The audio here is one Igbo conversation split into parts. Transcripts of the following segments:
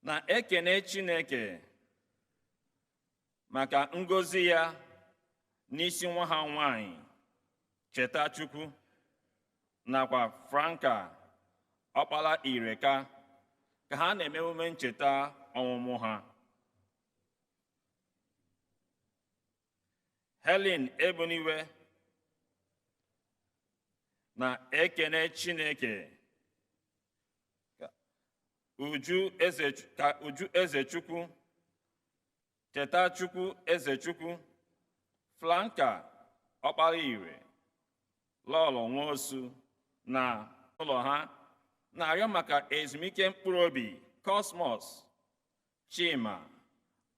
na ekene Chineke maka ngọzi ya n'isi nwa ha nwanyị Chetachukwu nakwa Franka ọkpara Ireka ka ha na-eme emume ncheta ọmụmụ ha. Helen Eboniwe na ekene Chineke ka Uju Ezechukwu, Chetachukwu Ezechukwu, Franka ọkpara Ire, Lọlọ Nwosu na ụlọ ha na-arịọ maka ezumike mkpụrụ obi Cosmos Chima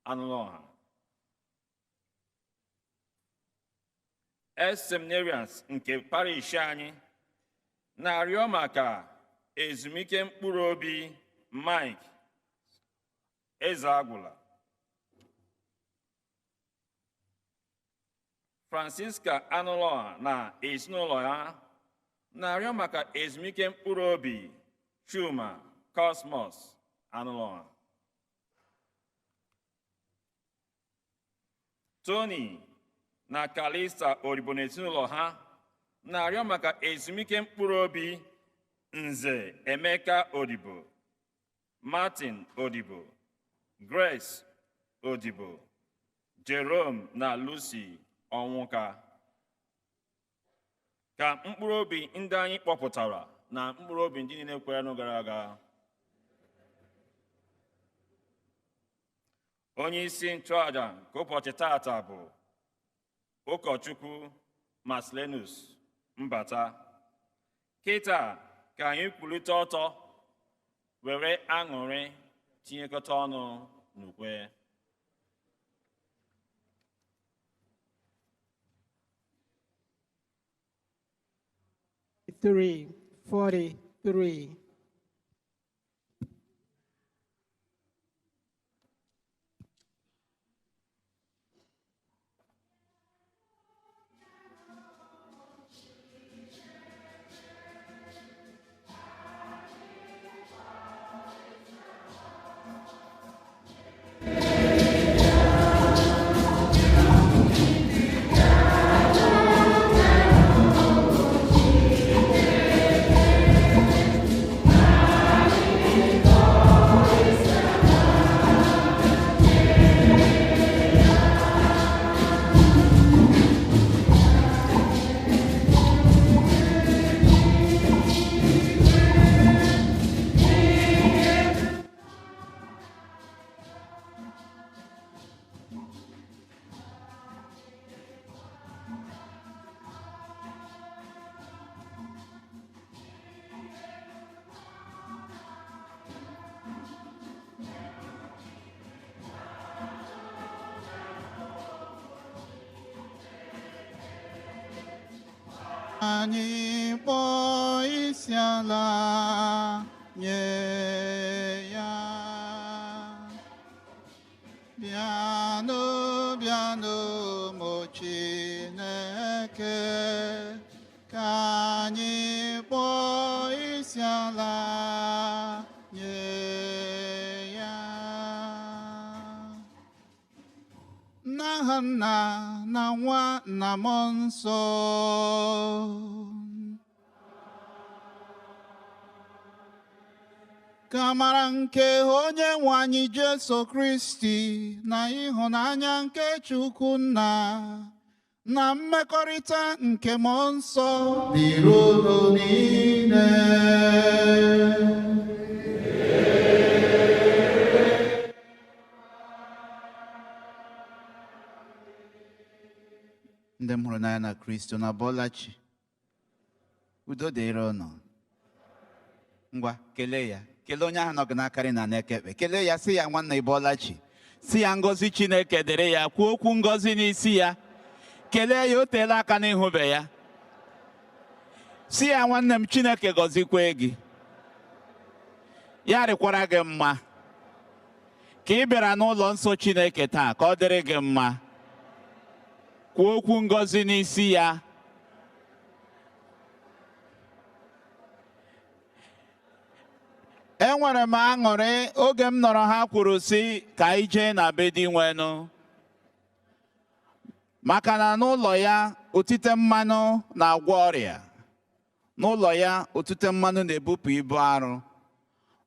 Anụlọha. Seminarians nke parish anyị na-arịọ maka ezumike mkpụrụ obi Mike Ezeagwụla, Francisca Anụlọha na ezinụlọ ha na-arịọ maka ezumike mkpụrụ obi Chuma Cosmos Anụlọha. Tony na Kalista Odibo na ezinụlọ ha na-arịọ maka ezumike mkpụrụ obi Nze Emeka Odibo, Martin Odibo, Grace Odibo, Jerome na Lucy Onwuka. Ka mkpụrụ obi ndị anyị kpọpụtara na mkpụrụ obi ndị niile kwere n'oge gara aga. Onye isi nchụaja nke ụbọchị tata bụ ụkọchukwu Maslenus Mbata. Kịta ka anyị kwulite ọtọ were aṅụrị tinyekọta ọnụ n'ukwe. Three, 43. Anyị kpọọ isi ala nye ya. Bịanụ, bịanụ mụ Chineke, ka anyị kpọọ isi ala nye ya. N'aha Nna na Nwa na Mmụọ Nsọ. Ka amara nke onye nwe anyị Jesu Kristi na ịhụnanya nke Chukwu Nna na mmekọrịta nke Mmụọ Nsọ dịrị unu niile. Ndị m hụrụ n'anya na Kristo na Bọlachi, udo dịrị unu. Ngwa kelee ya, kelee onye ahụ nọ gị n'akarị na na-ekekpe, kelee ya, sị ya nwanne ị Bọlachi, sị ya ngọzi Chineke dịrị ya, kwuo okwu ngọzi n'isi ya, kelee ya, o teela aka n'ịhụbe ya, sị ya nwanne m Chineke gọzikwe gị, ya rịkwara gị mma, ka ị bịara n'ụlọ nsọ Chineke taa ka ọ dịrị gị mma. Kwuo okwu ngọzi n'isi ya. enwere m aṅụrị oge m nọrọ ha kwuru si ka anyị jee na be di nwenụ, maka na n'ụlọ ya otite mmanụ na-agwọ ọrịa, n'ụlọ ya otite mmanụ na-ebupụ ibu arụ,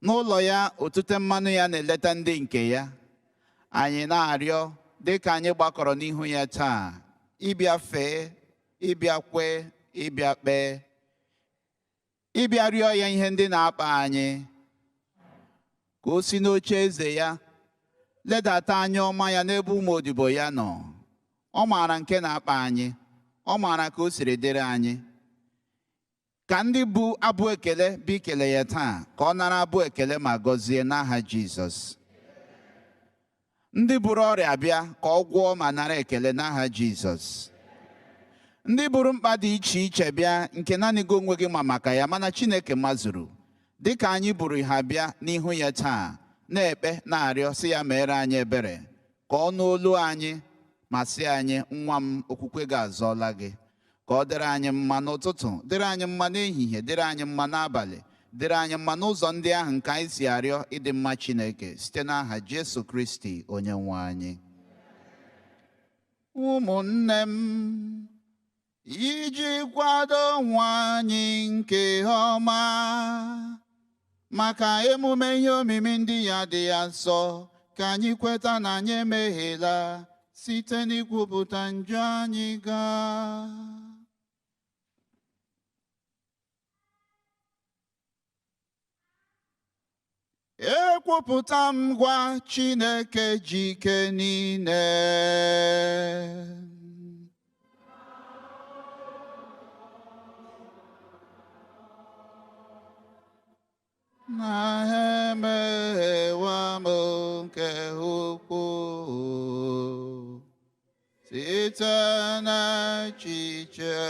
n'ụlọ ya otite mmanụ ya na-eleta ndị nke ya. Anyị na-arịọ dịka anyị gbakọrọ n'ihu ya taa, ịbịa fee, ịbịa kwe, ịbịa kpee, ịbịa rịọ ya ihe ndị na-akpa anyị, ka o si n'oche eze ya ledata anya ọma ya n'ebe ụmụ odibo ya nọ. Ọ maara nke na-akpa anyị, ọ maara ka o siri dịrị anyị. Ka ndị bụ abụ ekele bụ ikele ya taa, ka ọ nara abụ ekele ma gọzie n'aha Jizọs. Ndị buru ọrịa bịa, ka ọ gwọọ ma nara ekele n'aha Jizọs. Ndị buru mkpa dị iche iche bịa, nke naanị gị onwe gị ma maka ya, mana Chineke mazuru. Dịka anyị buru ha bịa n'ihu ya taa, na-ekpe na-arịọ sị ya mere anyị ebere, ka ọ nụ olu anyị ma sị anyị, nwa m, okwukwe gị azọọla gị. Ka ọ dịrị anyị mma n'ụtụtụ, dịrị anyị mma n'ehihie, dịrị anyị mma n'abalị, dịrị anyị mma n'ụzọ ndị ahụ nke anyị si arịọ ịdị mma Chineke site n'aha Jesu Kristi onye nwe anyị. Ụmụnne m, iji kwado onwe anyị nke ọma maka emume ihe omimi ndị ya dị ya nsọ, ka anyị kweta na anyị emehiela site n'ikwupụta njọ anyị gaa. Ekwupụta m gwa Chineke ji ike niile, na emeghewa m nke ukwuu site n'echiche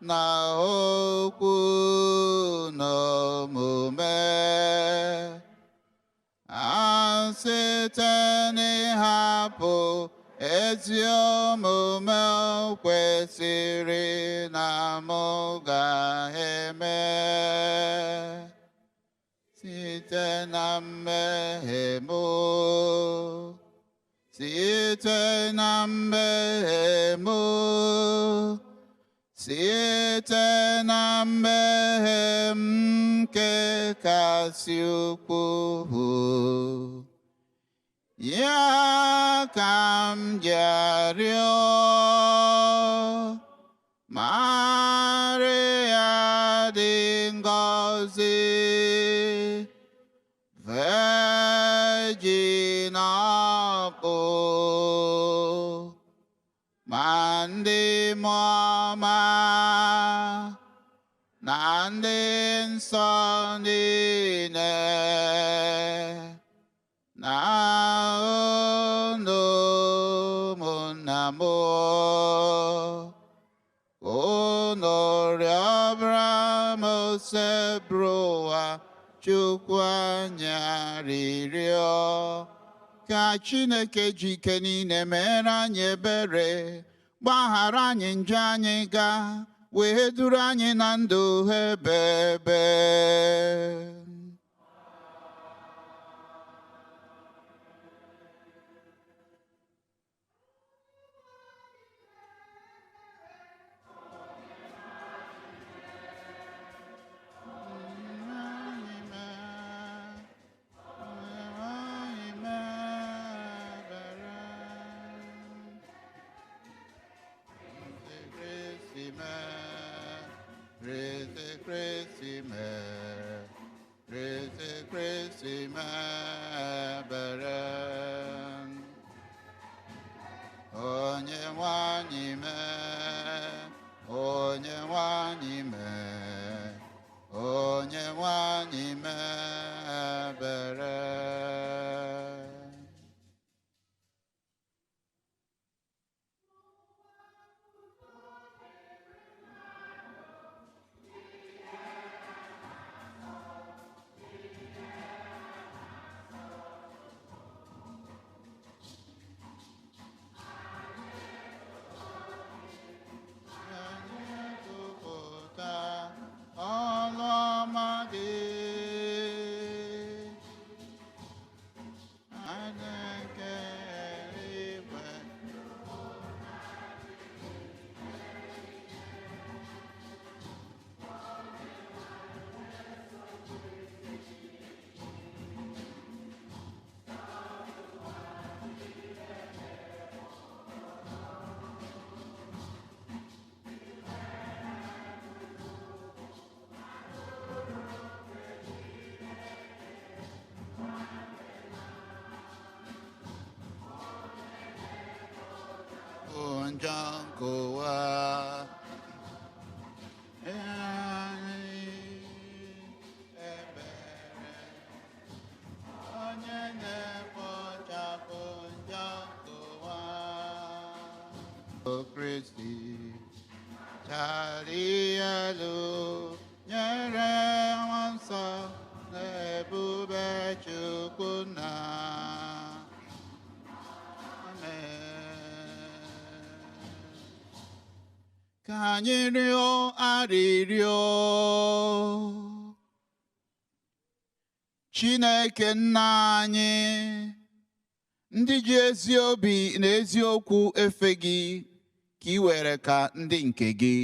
na okwu na omume, a site n'ịhapụ ezi omume kwesịrị na m ga-eme site na mmehie m, site na mmehie m, site na mmehie m nke kasị ukwuu. Ya ka m ji arịọ Maria dị ngọzi, Virgin ọkpụ, ma ndị mmụọ ọma na ndị nsọ niile, na unu ụmụnna m, unu rịọbara m osebụrụ Chukwu anyị arịrịọ. Ka Chineke ji ike niile mere anyị ebere, gbaghara anyị njọ anyị gaa, wee duru anyị na ndụ ebe ebe. Kristi chalielu nyere nsọ na ebube Chukwu na ka anyị rịọ arịrịọ Chineke nna anyị ndị ji ezi obi na eziokwu efe gị ka ị were ka ndị nke gị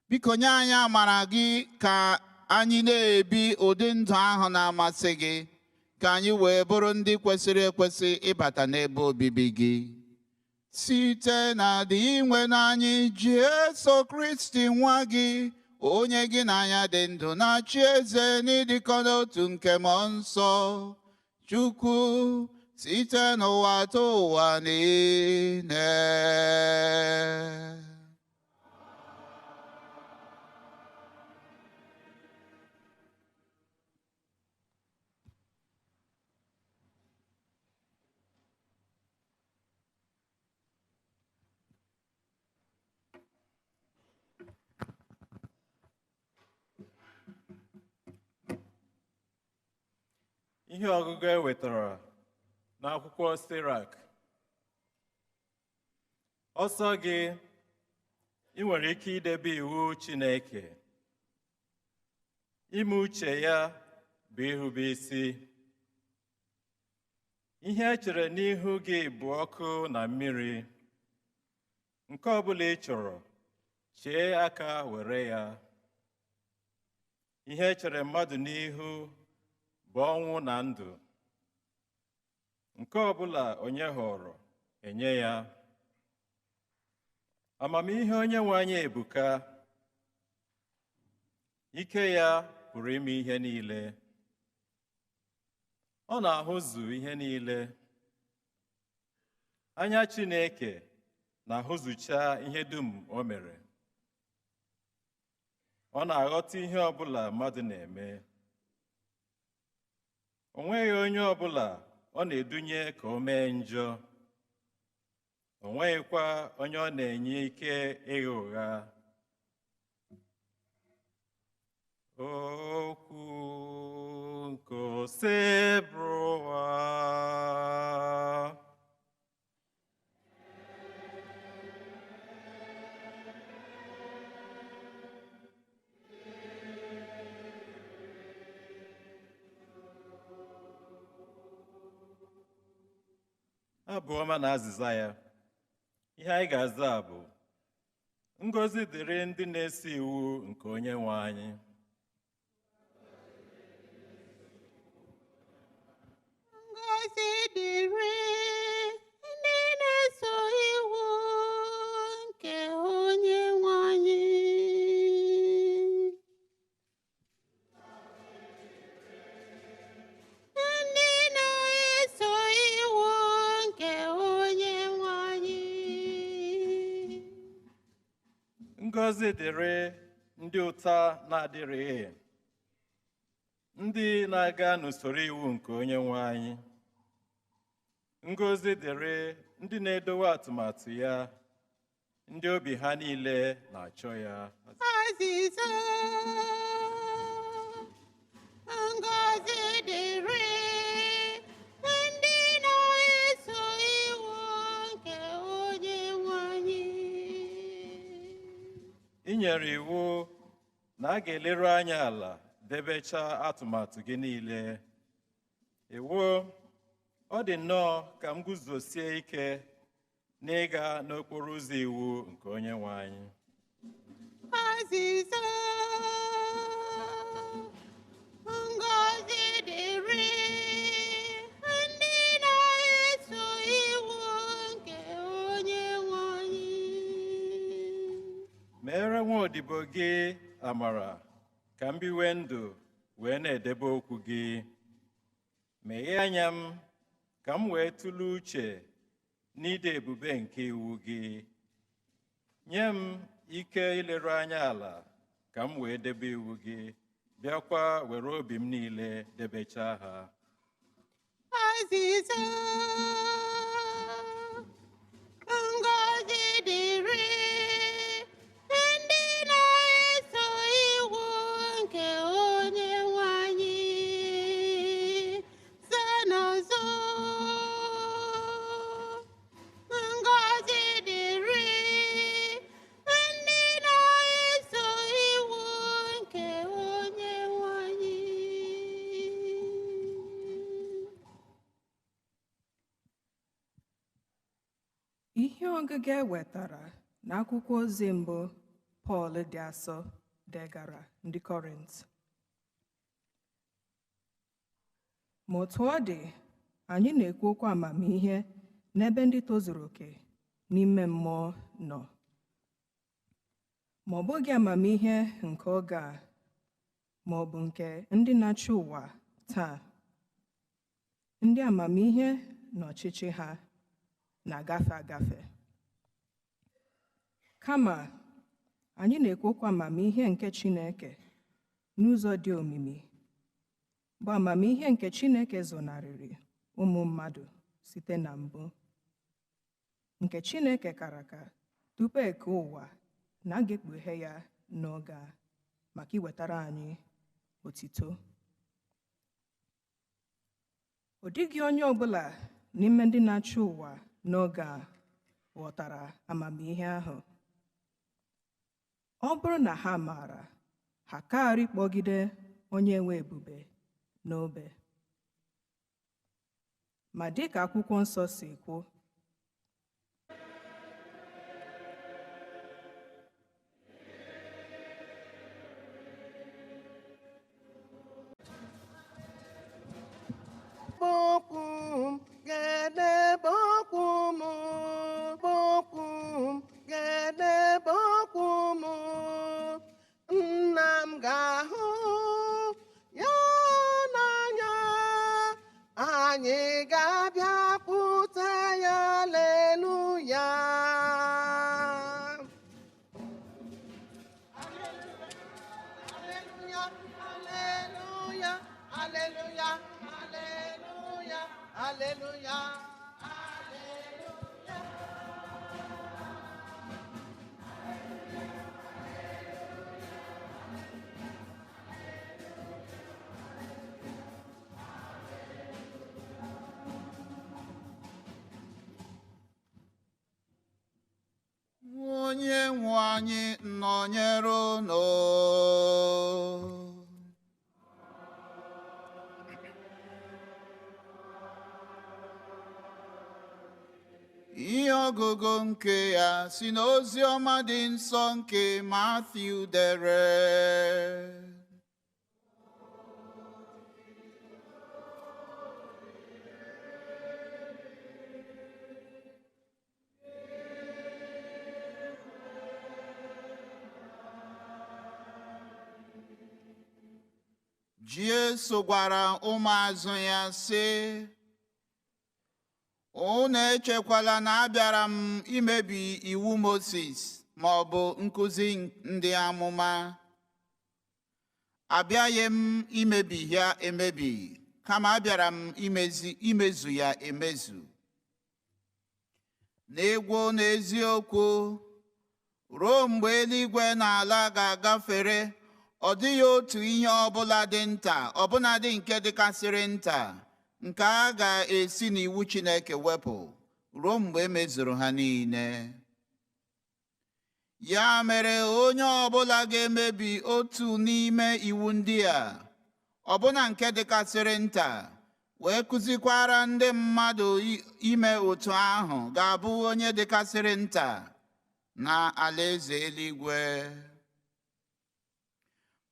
biko nye anyị amara gị ka anyị na-ebi ụdị ndụ ahụ na-amasị gị ka anyị wee bụrụ ndị kwesịrị ekwesị ịbata n'ebe obibi gị site na adịghị inwe n'anyị Jesu Kristi nwa gị onye gị na anya dị ndụ na-achị eze n'ịdịkọ n'otu nke mmụọ nsọ Chukwu site n'ụwa atọ ụwa niile. Ihe ọgụgụ e wetara n'akwụkwọ Sirak. Ọsọ gị, ị nwere ike idebe iwu Chineke. Ime uche ya bụ irube isi. Ihe e chere n'ihu gị bụ ọkụ na mmiri. Nke ọbụla ị chọrọ, chee aka were ya. Ihe e chere mmadụ n'ihu bụ ọnwụ na ndụ. Nke ọbụla onye họrọ enye ya. Amamihe onye nwe anyị ebuka. Ike ya pụrụ ime ihe niile. Ọ na-ahụzu ihe niile. Anya Chineke na-ahụzucha ihe dum o mere. Ọ na-aghọta ihe ọbụla mmadụ na-eme. O nweghị onye ọbụla ọ na-edunye ka o mee njọ. O nweghịkwa onye ọ na-enye ike ịgha ụgha. Okwu nke osebụwa. Abụ ọma na azịza ya. Ihe anyị ga-aza bụ ngọzi dịrị ndị na-eso iwu nke onye nwe anyị. Ngọzi dịrị ndị na-eso iwu nke onye nwe anyị. Ndị na-eso iwu nke onye nwe anyị. Ngọzi dịrị ndị ụta na-adịrịghị, ndị na-aga n'usoro iwu nke onye nwe anyị. Ngọzi dịrị ndị na-edowe atụmatụ ya, ndị obi ha niile na-achọ ya. Azịza. Ngọzi dịrị ndị na-eso iwu nke onye nwe anyị. I nyere iwu na a ga-eleru anya ala debechaa atụmatụ gị niile. Iwu, ọ dị nnọọ ka m guzosie ike n'ịga n'okporo ụzọ iwu nke onye nwe anyị. Azịza. Ngọzi dịrị ndị na-eso iwu nke onye nwe anyị. Meere nwa odibo gị amara ka m biwe ndụ wee na-edebe okwu gị. Meghee anya m ka m wee tụlee uche n'ịdị ebube nke iwu gị. Nye m ike ileru anya ala ka m wee debe iwu gị, bịakwa were obi m niile debechaa ha. Azịza. Ngọzi ọnụọgụgụ e wetara n'akwụkwọ ozi mbụ Pọl dị asọ degara ndị Kọrint. Ma otu ọ dị, anyị na-ekwu okwu amamihe n'ebe ndị tozuru oke n'ime mmụọ nọ. Ma ọ bụghị amamihe nke oge a, ma ọ bụ nke ndị na-achị ụwa taa. Ndị amamihe na ọchịchị ha na-agafe agafe. Kama, anyị na-ekwu okwu amamihe nke Chineke n'ụzọ dị omimi, bụ amamihe nke Chineke zonarịrị ụmụ mmadụ site na mbụ, nke Chineke kara aka tupu eke ụwa na a ga-ekpughe ya n'oge a maka iwetara anyị otito. Ọ dịghị onye ọbụla n'ime ndị na-achị ụwa n'oge a ghọtara amamihe ahụ. Ọ bụrụ na ha maara, ha kaara ịkpọgide onye nwe ebube n'obe. Ma dịka akwụkwọ nsọ si kwuo, Bokum gede bokum, bokum gede bokum, nnam ga-ahụ ya n'anya, anyị ga-abịakwute ya, aleluya. Aleluya, aleluya, aleluya, aleluya, aleluya, aleluya. Onye nwe anyị nọnyere unu. Ihe ọgụgụ nke ya si n'ozi ọma dị nsọ nke Matthew dere. Jesu gwara ụmụazụ ya sị, unu echekwala na abịara m imebi iwu Moses ma ọ bụ nkuzi ndị amụma. Abịaghị m imebi ya emebi, kama abịara m imezu ya emezu. N'egwu n'eziokwu, ruo mgbe eluigwe na ala ga-agafere, ọ dịghị otu ihe ọbụla dị nta, ọbụnadị nke dịkasịrị nta, nke a ga-esi n'iwu Chineke wepụ ruo mgbe e mezuru ha niile. Ya mere, onye ọbụla ga-emebi otu n'ime iwu ndị a, ọbụna nke dịkasịrị nta, wee kụzikwara ndị mmadụ ime otu ahụ, ga-abụ onye dịkasịrị nta na alaeze eluigwe.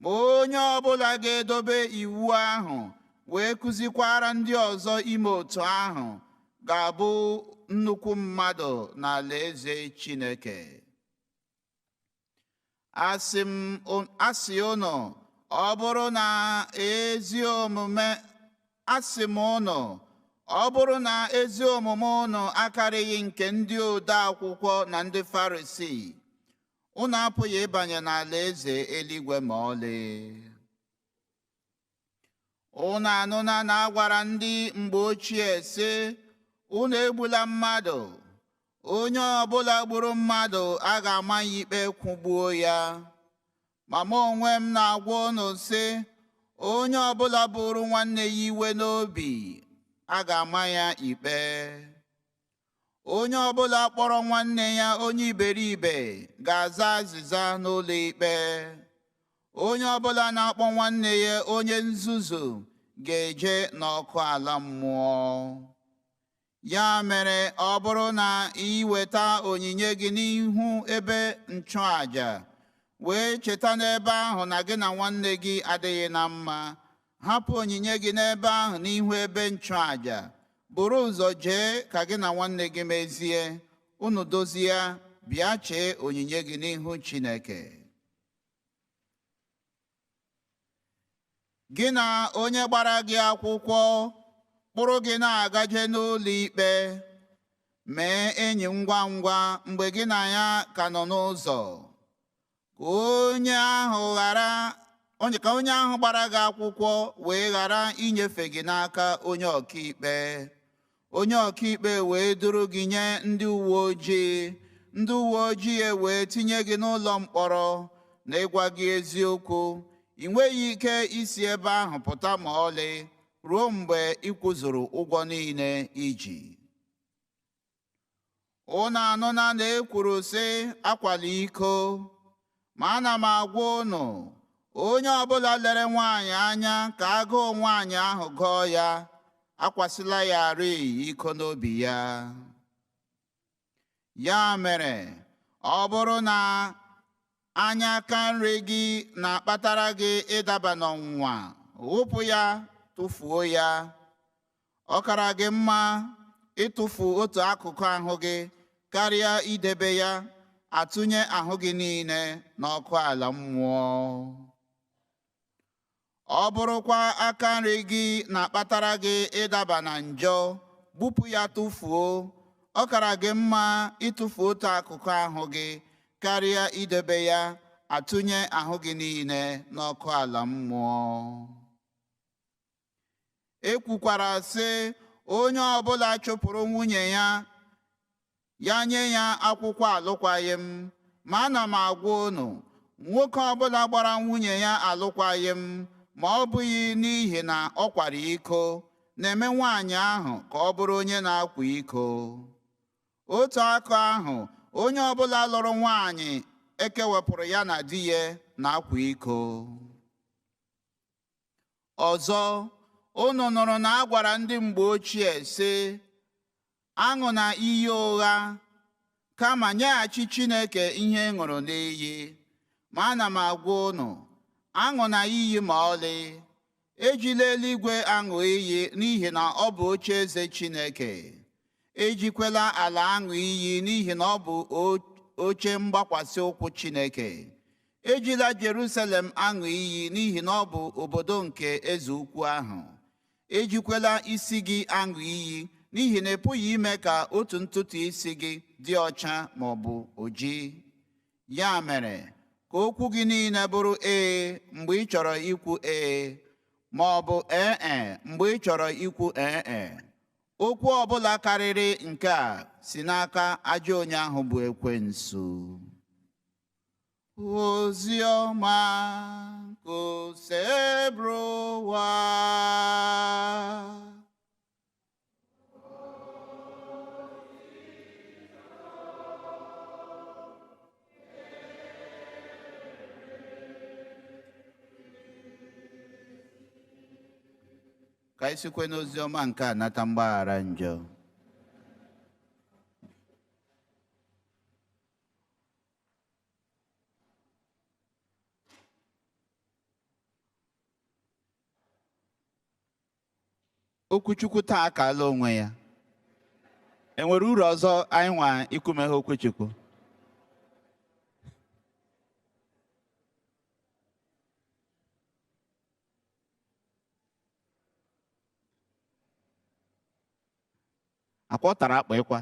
Ma onye ọbụla ga-edobe iwu ahụ wee kụzikwara ndị ọzọ ime otu ahụ, ga-abụ nnukwu mmadụ n'alaeze Chineke. Asị unu, ọ bụrụ na ezi omume unu akarịghị nke ndị ode akwụkwọ na ndị Farisii, unu apụghị ịbanye n'alaeze eluigwe ma ọlị. Unu anụna na agwara ndị mgbe ochie sị, unu egbula mmadụ. Onye ọbụla gburu mmadụ a ga-ama ya ikpe kwụgbuo ya. Ma mụ onwe m na-agwa unu sị, onye ọbụla bụrụ nwanne ya iwe n'obi, a ga-ama ya ikpe. Onye ọbụla kpọrọ nwanne ya onye iberibe ga-aza azịza n'ụlọ ikpe. Onye ọbụla na-akpọ nwanne ya onye nzuzu ga-eje n'ọkụ ala mmụọ. Ya mere, ọ bụrụ na ị weta onyinye gị n'ihu ebe nchụàjà, wee cheta n'ebe ahụ na gị na nwanne gị adịghị na mma, hapụ onyinye gị n'ebe ahụ n'ihu ebe nchụàjà, buru ụzọ jee ka gị na nwanne gị mezie, unu dozie, bịa chee onyinye gị n'ihu Chineke. Gị na onye gbara gị akwụkwọ kpụrụ gị na-agaje n'ụlọ ikpe, mee enyi ngwa ngwa mgbe gị na ya ka nọ n'ụzọ, ka onye ahụ gbara gị akwụkwọ wee ghara inyefe gị n'aka onye ọkaikpe. Onye ọkaikpe wee duru gị nye ndị uwe ojii, ndị uwe ojii wee tinye gị n'ụlọ mkpọrọ, na ịgwa gị eziokwu, ị nweghị ike isi ebe ahụ pụta ma ọlị ruo mgbe ị kwụzuru ụgwọ niile iji. Unu anụna na ekwuru sị, akwala iko, ma ana m agwa unu, onye ọbụla lere nwaanyị anya ka agụụ nwaanyị ahụ gụọ ya, akwasịla ya arị iko n'obi ya. Ya mere, ọ bụrụ na anya aka nri gị na-akpatara gị ịdaba n'ọnwụnwa, wụpụ ya, tụfuo ya. Ọ kara gị mma ịtụfu otu akụkụ ahụ gị karịa idebe ya, atụnye ahụ gị niile n'ọkụ ala mmụọ. Ọ bụrụkwa aka nri gị na-akpatara gị ịdaba na njọ, bupụ ya, tụfuo. Ọ kara gị mma ịtụfu otu akụkụ ahụ gị karịa idebe ya, atụnye ahụ gị niile n'ọkụ ala mmụọ. Ekwukwara sị, onye ọbụla chụpụrụ nwunye ya, ya nye ya akwụkwọ alụkwaghịm. Ma ana m agwa unu, nwoke ọbụla gbara nwunye ya alụkwaghịm, ma ọ bụghị n'ihi na ọ kwara iko, na-eme nwaanyị ahụ ka ọ bụrụ onye na-akwa iko. Otu aka ahụ, onye ọbụla lụrụ nwaanyị ekewepụrụ ya na di ya na-akwa iko. Ọzọ, unu nụrụ na a gwara ndị mgbe ochie sị, aṅụ na iyi ụgha, kama nyeghachi Chineke ihe ṅụrụ n'iyi. Ma ana m agwa unu, aṅụ na iyi ma ọlị, ejila eluigwe aṅụ iyi, n'ihi na ọ bụ ocheeze Chineke. Ejikwela ala aṅụ iyi, n'ihi na ọ bụ oche mgbakwasị ụkwụ Chineke. Ejila Jerusalem aṅụ iyi, n'ihi na ọ bụ obodo nke eze ukwu ahụ. Ejikwela isi gị aṅụ iyi, n'ihi na ị pụghị ime ka otu ntụtụ isi gị dị ọcha ma ọ bụ oji. Ya mere, ka okwu gị niile bụrụ ee mgbe ị chọrọ ikwu ee, ma ọ bụ ee mgbe ị chọrọ ikwu ee. Okwu ọbụla karịrị nke a si n'aka ajọ onye ahụ bụ ekwensu. Ozi ọma ka o seburu ụwa. Ka anyị sikwe n'ozi ọma nke a nata mgbaghara njọ. Okwuchukwu taa akaala onwe ya. Enwere uru ọzọ anyị nwa ikwumeghe okwuchukwu? Akwa ọ tara akpụ ịkwa.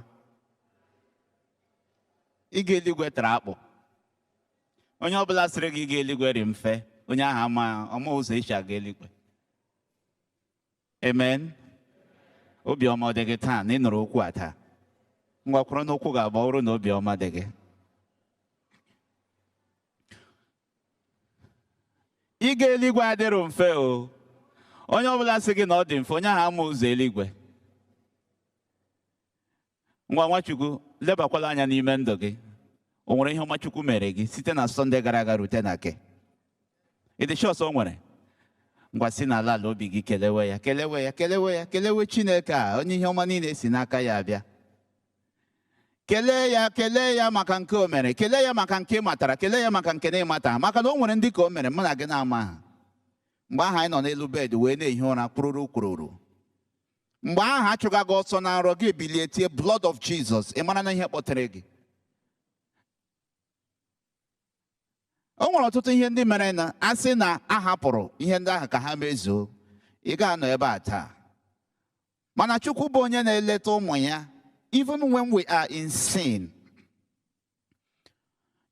Ịga eluigwe tara akpụ. Onye ọbụla sịrị gị ịga eluigwe dị mfe, onye ahụ ọma ụzọ esi aga eluigwe. Amen. Obiọma ọ dị gị taa na ị nụrụ okwu a taa? Ngwakwuru n'okwu ga-agba ọrụ na obiọma dị gị. Ịga eluigwe adịrị mfe o. Onye ọbụla sị gị na ọ dị mfe, onye ahụ ama ụzọ eluigwe. Ngwa Nwachukwu, lebakwala anya n'ime ndụ gị. O nwere ihe ọma Chukwu mere gị site na Sọnde gara aga rute na ke? Ịdị sure o nwere? ngwa si n'ala ala obi gị kelewe ya, kelewe ya, kelewe ya, kelewe Chineke a onye ihe ọma niile si n'aka ya abịa. Kelee ya maka nke o mere, kelee ya maka nke ị matara, kelee ya maka nke na ị matara, maka na o nwere ndị ka o mere mụ na gị na-ama ha. Mgbe ahụ anyị nọ n'elu bed wee na-ehi ụra kwụrụrụ kwụrụrụ, mgbe ahụ achụga gị ọsọ na nrọ gị ebilie tie blood of Jesus, ị mara na ihe kpọtere gị. O nwere ọtụtụ ihe ndị mere na asị na a hapụrụ ihe ndị ahụ ka ha mezuo, ị ga-anọ ebe a taa. Mana Chukwu bụ onye na-eleta ụmụ ya. Even when we are in sin,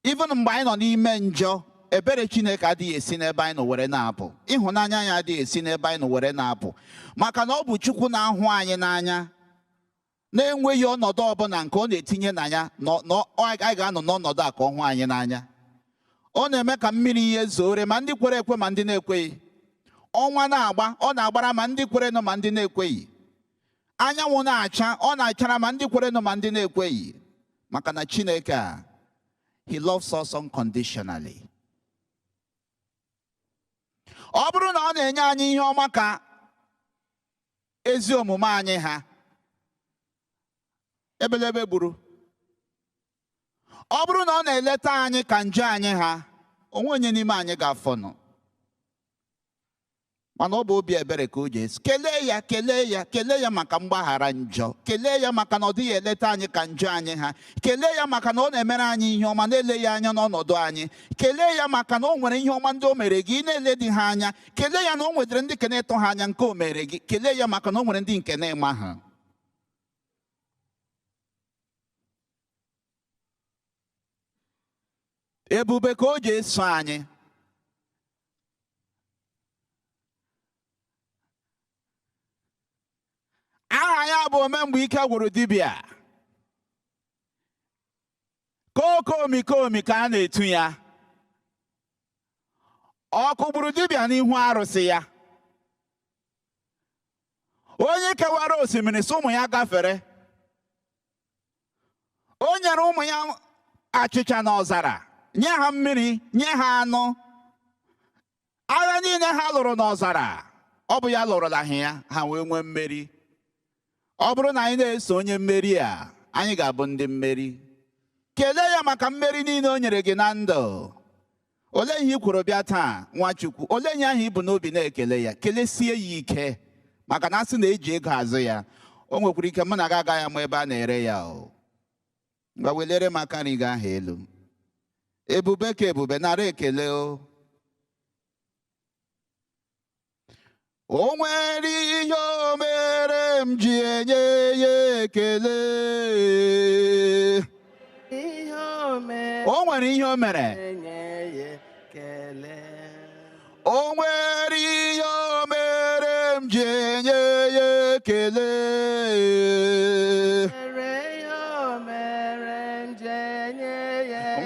even mgbe anyị nọ n'ime njọ, ebere Chineke adịghị esi n'ebe anyị nọ were na-apụ. Ịhụnanya ya adịghị esi n'ebe anyị nọ were na-apụ. Maka na ọ bụ Chukwu na-ahụ anyị n'anya, na-enweghị ọnọdụ ọbụla nke ọ na-etinye na ya, anyị ga-anọ n'ọnọdụ a ka ọ hụ anyị n'anya. Ọ na-eme ka mmiri ihe zoore ma ndị kwere ekwe ma ndị na-ekweghị. Ọnwa na-agba, ọ na-agbara ma ndị kwere nọ ma ndị na-ekweghị. Anyanwụ na-acha, ọ na-achara ma ndị kwere nọ ma ndị na-ekweghị. Maka na Chineke a, He loves us unconditionally. Ọ bụrụ na ọ na-enye anyị ihe ọma ka ezi omume anyị ha, ebelebe gburu. Ọ bụrụ na ọ na-eleta anyị ka njọ anyị ha, onwe onye n'ime anyị ga-afọnụ. Mana ọ bụ obi ebere ka o ji esi. Kelee ya, kelee ya, kelee ya maka mgbaghara njọ. Kelee ya maka na ọ dịghị eleta anyị ka njọ anyị ha. Kelee ya maka na ọ na-emere anyị ihe ọma na-ele ya anya n'ọnọdụ anyị. Kelee ya maka na o nwere ihe ọma ndị o mere gị na-ele dị ha anya. Kelee ya na o nwedere ndị nke na-eto ha anya nke o mere gị. Kelee ya maka na o nwere ndị nke na-ema ha. Ebube ka o ji eso anyị. Aha ya bụ omemgbe ike gwụrụ dibịa. Komi ka a na-etu ya. Ọkụ gburu dibịa n'ihu arụsị ya. Onye kewara osimiri sị ụmụ ya gafere. O nyere ụmụ ya achịcha n'ọzara, nye ha mmiri, nye ha anụ. Agha niile ha lụrụ n'ọzara, ọ bụ ya lụrụla ha wee nwee mmeri. Ọ bụrụ na anyị na-eso onye mmeri a, anyị ga-abụ ndị mmeri. Kelee ya maka mmeri niile o nyere gị na ndụ. Olee ihe i kwuru bịa taa, Nwachukwu? Olee ihe ahụ ị bụ n'obi na-ekele ya? Kelesie ya ike, maka na asị na-eji ego azụ ya. O nwekwara ike mụ na gị agaghị ama ebe a na-ere ya. Ngwa welere m aka nri gị ahụ elu. Ebube ka ebube, nara ekele o. O nwere ihe o mere m ji enye ya ekele. O nwere ihe o mere. O nwere ihe o mere m ji enye ya ekele.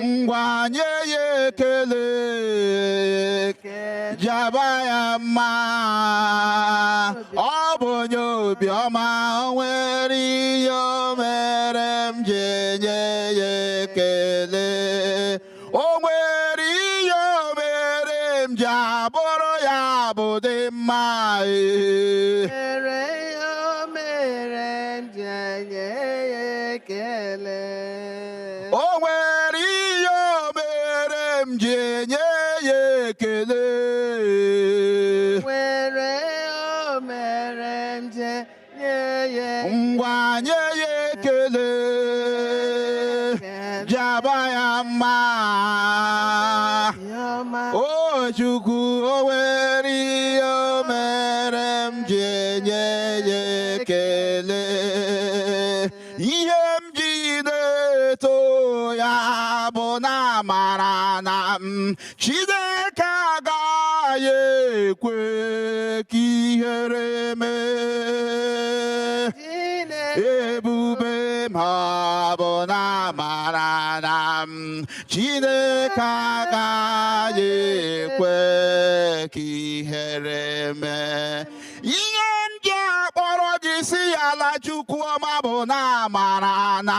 Ngwa nye ya ekele. Jaba ya mma. Ọ bụ onye obiọma. O nwere ihe o mere m ji enye ya ekele. O nwere ihe o mere m ji abụrụ ya bụ dị mma. O nwere ihe o mere m ji enye ya ekele. Ngwa nye ya ekele. Jaba ya mma. O Chukwu, o nwere ihe o mere m ji enye ya ekele. Ihe m ji na-eto ya bụ na amara na Chineke agaghị ekwe ka ihere mee. Ebube m bụ na amara na Chineke agaghị ekwe ka ihere mee. Ihe ndị a kpọrọ gị si ala Chukwu ọma bụ na amara na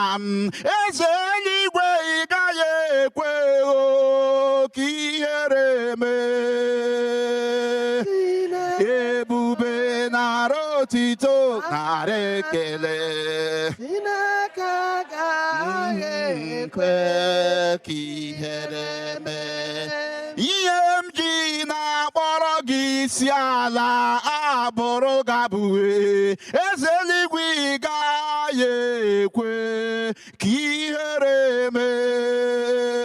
Eze eluigwe ị gaghị ekwe ka ihere mee. otito nara ekele. Chineke agaghị Ekwe ka ihere mee. Ihe m ji na-akpọrọ gị isi ala abụrụ gabue. Eze eluigwe ị gaghị ekwe ka ihere mee.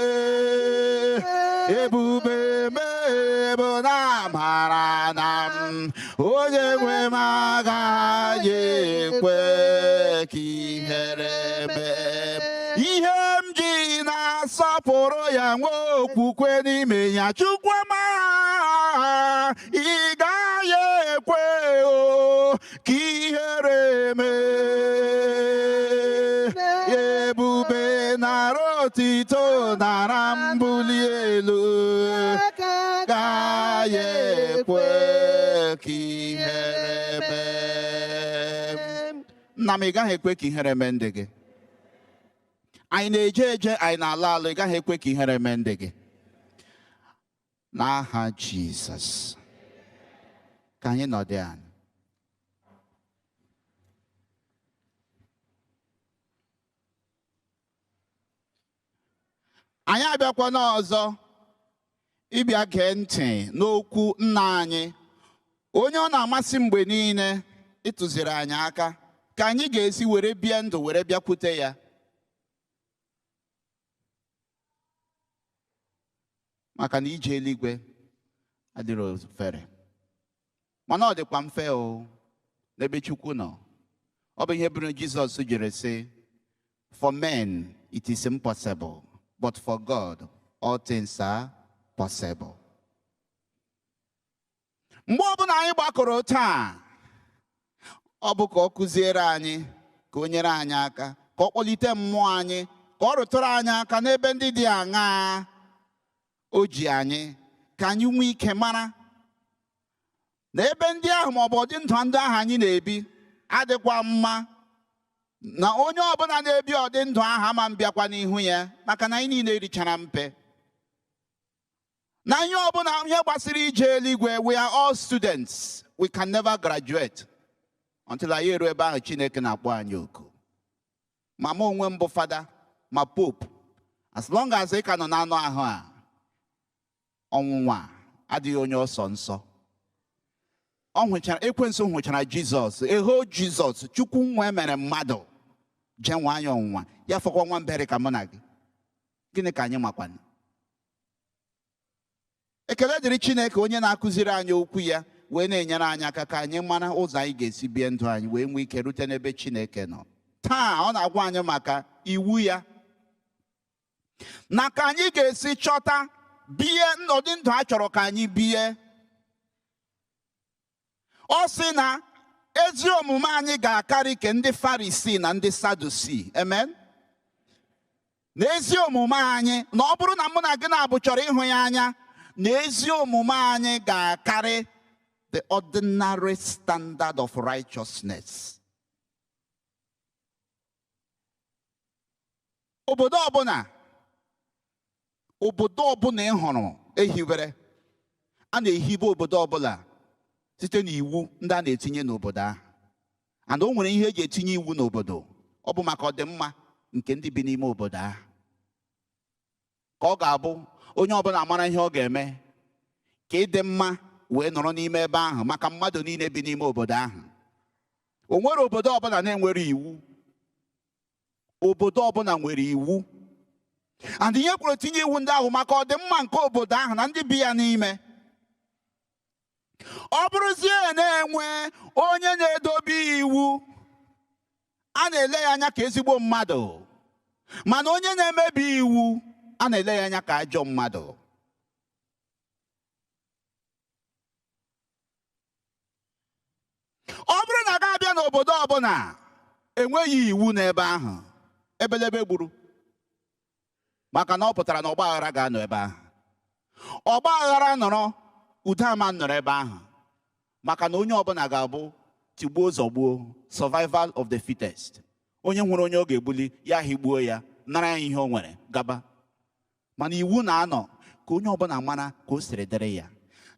Ebube mee bụ na amara na m onye nwe m agaghị ekwe ka ihere mee. Ihe m ji na-asọpụrụ ya nwe okwukwe n'ime ya. Chukwuma ị gaghị ekwe o ka ihere mee. Ebube nara otito nara mbuli elu. Gaghị ekwe ka ihere mee. Nna m, ị gaghị ekwe ka ihere mee ndị gị. Anyị na-eje eje, anyị na-ala ala, ị gaghị ekwe ka ihere mee ndị gị. N'aha Jizọs. Ka anyị nọdụ anyị. Anyị abịakwa n'ọzọ ịbịa gee ntị n'okwu nna anyị, onye ọ na-amasị mgbe niile ịtụziri anyị aka ka anyị ga-esi were bie ndụ were bịakwute ya. Maka na ije eluigwe adịrị ofere, mana ọ dịkwa mfe o n'ebe Chukwu nọ. Ọ bụ ihe bụrụ Jizọs jiri sị, for men it is impossible, but for God all things are possible. Mgbe ọbụla anyị gbakọrọ taa, ọ bụ ka ọ kụziere anyị, ka o nyere anyị aka, ka ọ kpọlite mmụọ anyị, ka ọ rụtụrụ anyị aka n'ebe ndị dị aṅaa o ji anyị, ka anyị nwee ike mara na ebe ndị ahụ ma ọ bụ ụdị ndụ ndị ahụ anyị na-ebi adịkwa mma, na onye ọbụla na-ebi ụdị ndụ ahụ ama mbịakwa n'ihu ya, maka na anyị niile richara mpe. Na ihe ọbụla ihe gbasiri ije eluigwe, we are all students, we can never graduate until anyị eruo ebe ahụ Chineke na-akpọ anyị oku. Ma mụ onwe m bụ fada, ma pope, as long as ị ka nọ n'anụ ahụ a, ọnwụnwa adịghị onye ọsọ nsọ. Ekwensu hụchara Jizọs, eho Jizọs, Chukwu nwe mere mmadụ, jee nwa anya ọnwụnwa ya, fọkwa nwa mbere ka mụ na gị. Gịnị ka anyị makwana? Ekele dịrị Chineke onye na-akụziri anyị okwu ya, wee na-enyere anyị aka ka anyị mara ụzọ anyị ga-esi bie ndụ anyị wee nwee ike rute n'ebe Chineke nọ. Taa ọ na-agwa anyị maka iwu ya, na ka anyị ga-esi chọta bie n'ụdị ndụ a chọrọ ka anyị bie. Ọ sị na ezi omume anyị ga-akarị ke ndị Farisii na ndị Sadusii. Amen. Na ezi omume anyị, na ọ bụrụ na mụ na gị na-abụ chọrọ ịhụ ya anya, na ezi omume anyị ga-akarị the ordinary standard of righteousness. Obodo ọbụla ị hụrụ ehiwere, a na-ehibe obodo ọbụla site n'iwu ndị a na-etinye n'obodo ahụ. And o nwere ihe eji etinye iwu n'obodo, ọ bụ maka ọdịmma nke ndị bi n'ime obodo ahụ, ka ọ ga-abụ onye ọbụla mara ihe ọ ga-eme ka ịdị mma wee nọrọ n'ime ebe ahụ maka mmadụ niile bi n'ime obodo ahụ. O nwere obodo ọbụla na-enwere iwu. Obodo ọbụla nwere iwu. And ihe kwuru tinye iwu ndị ahụ maka ọdịmma nke obodo ahụ na ndị bi ya n'ime. Ọ bụrụzie na-enwe onye na-edobe iwu, a na-ele ya anya ka ezigbo mmadụ, mana onye na-emebi iwu a na-ele ya anya ka ajọ mmadụ. Ọ bụrụ na ga-abịa n'obodo ọbụla enweghị iwu n'ebe ahụ, ebelebe gburu, maka na ọ pụtara na ọgba aghara ga-anọ ebe ahụ. Ọgba aghara nọrọ, udo ama nọrọ ebe ahụ, maka na onye ọbụla ga-abụ tigbuo zọgbuo, survival of the fittest. Onye nwere onye ọ ga-egbuli ya higbuo ya, nara ya ihe o nwere, gaba. Mana iwu na-anọ ka onye ọbụla mara ka o siri dịrị ya.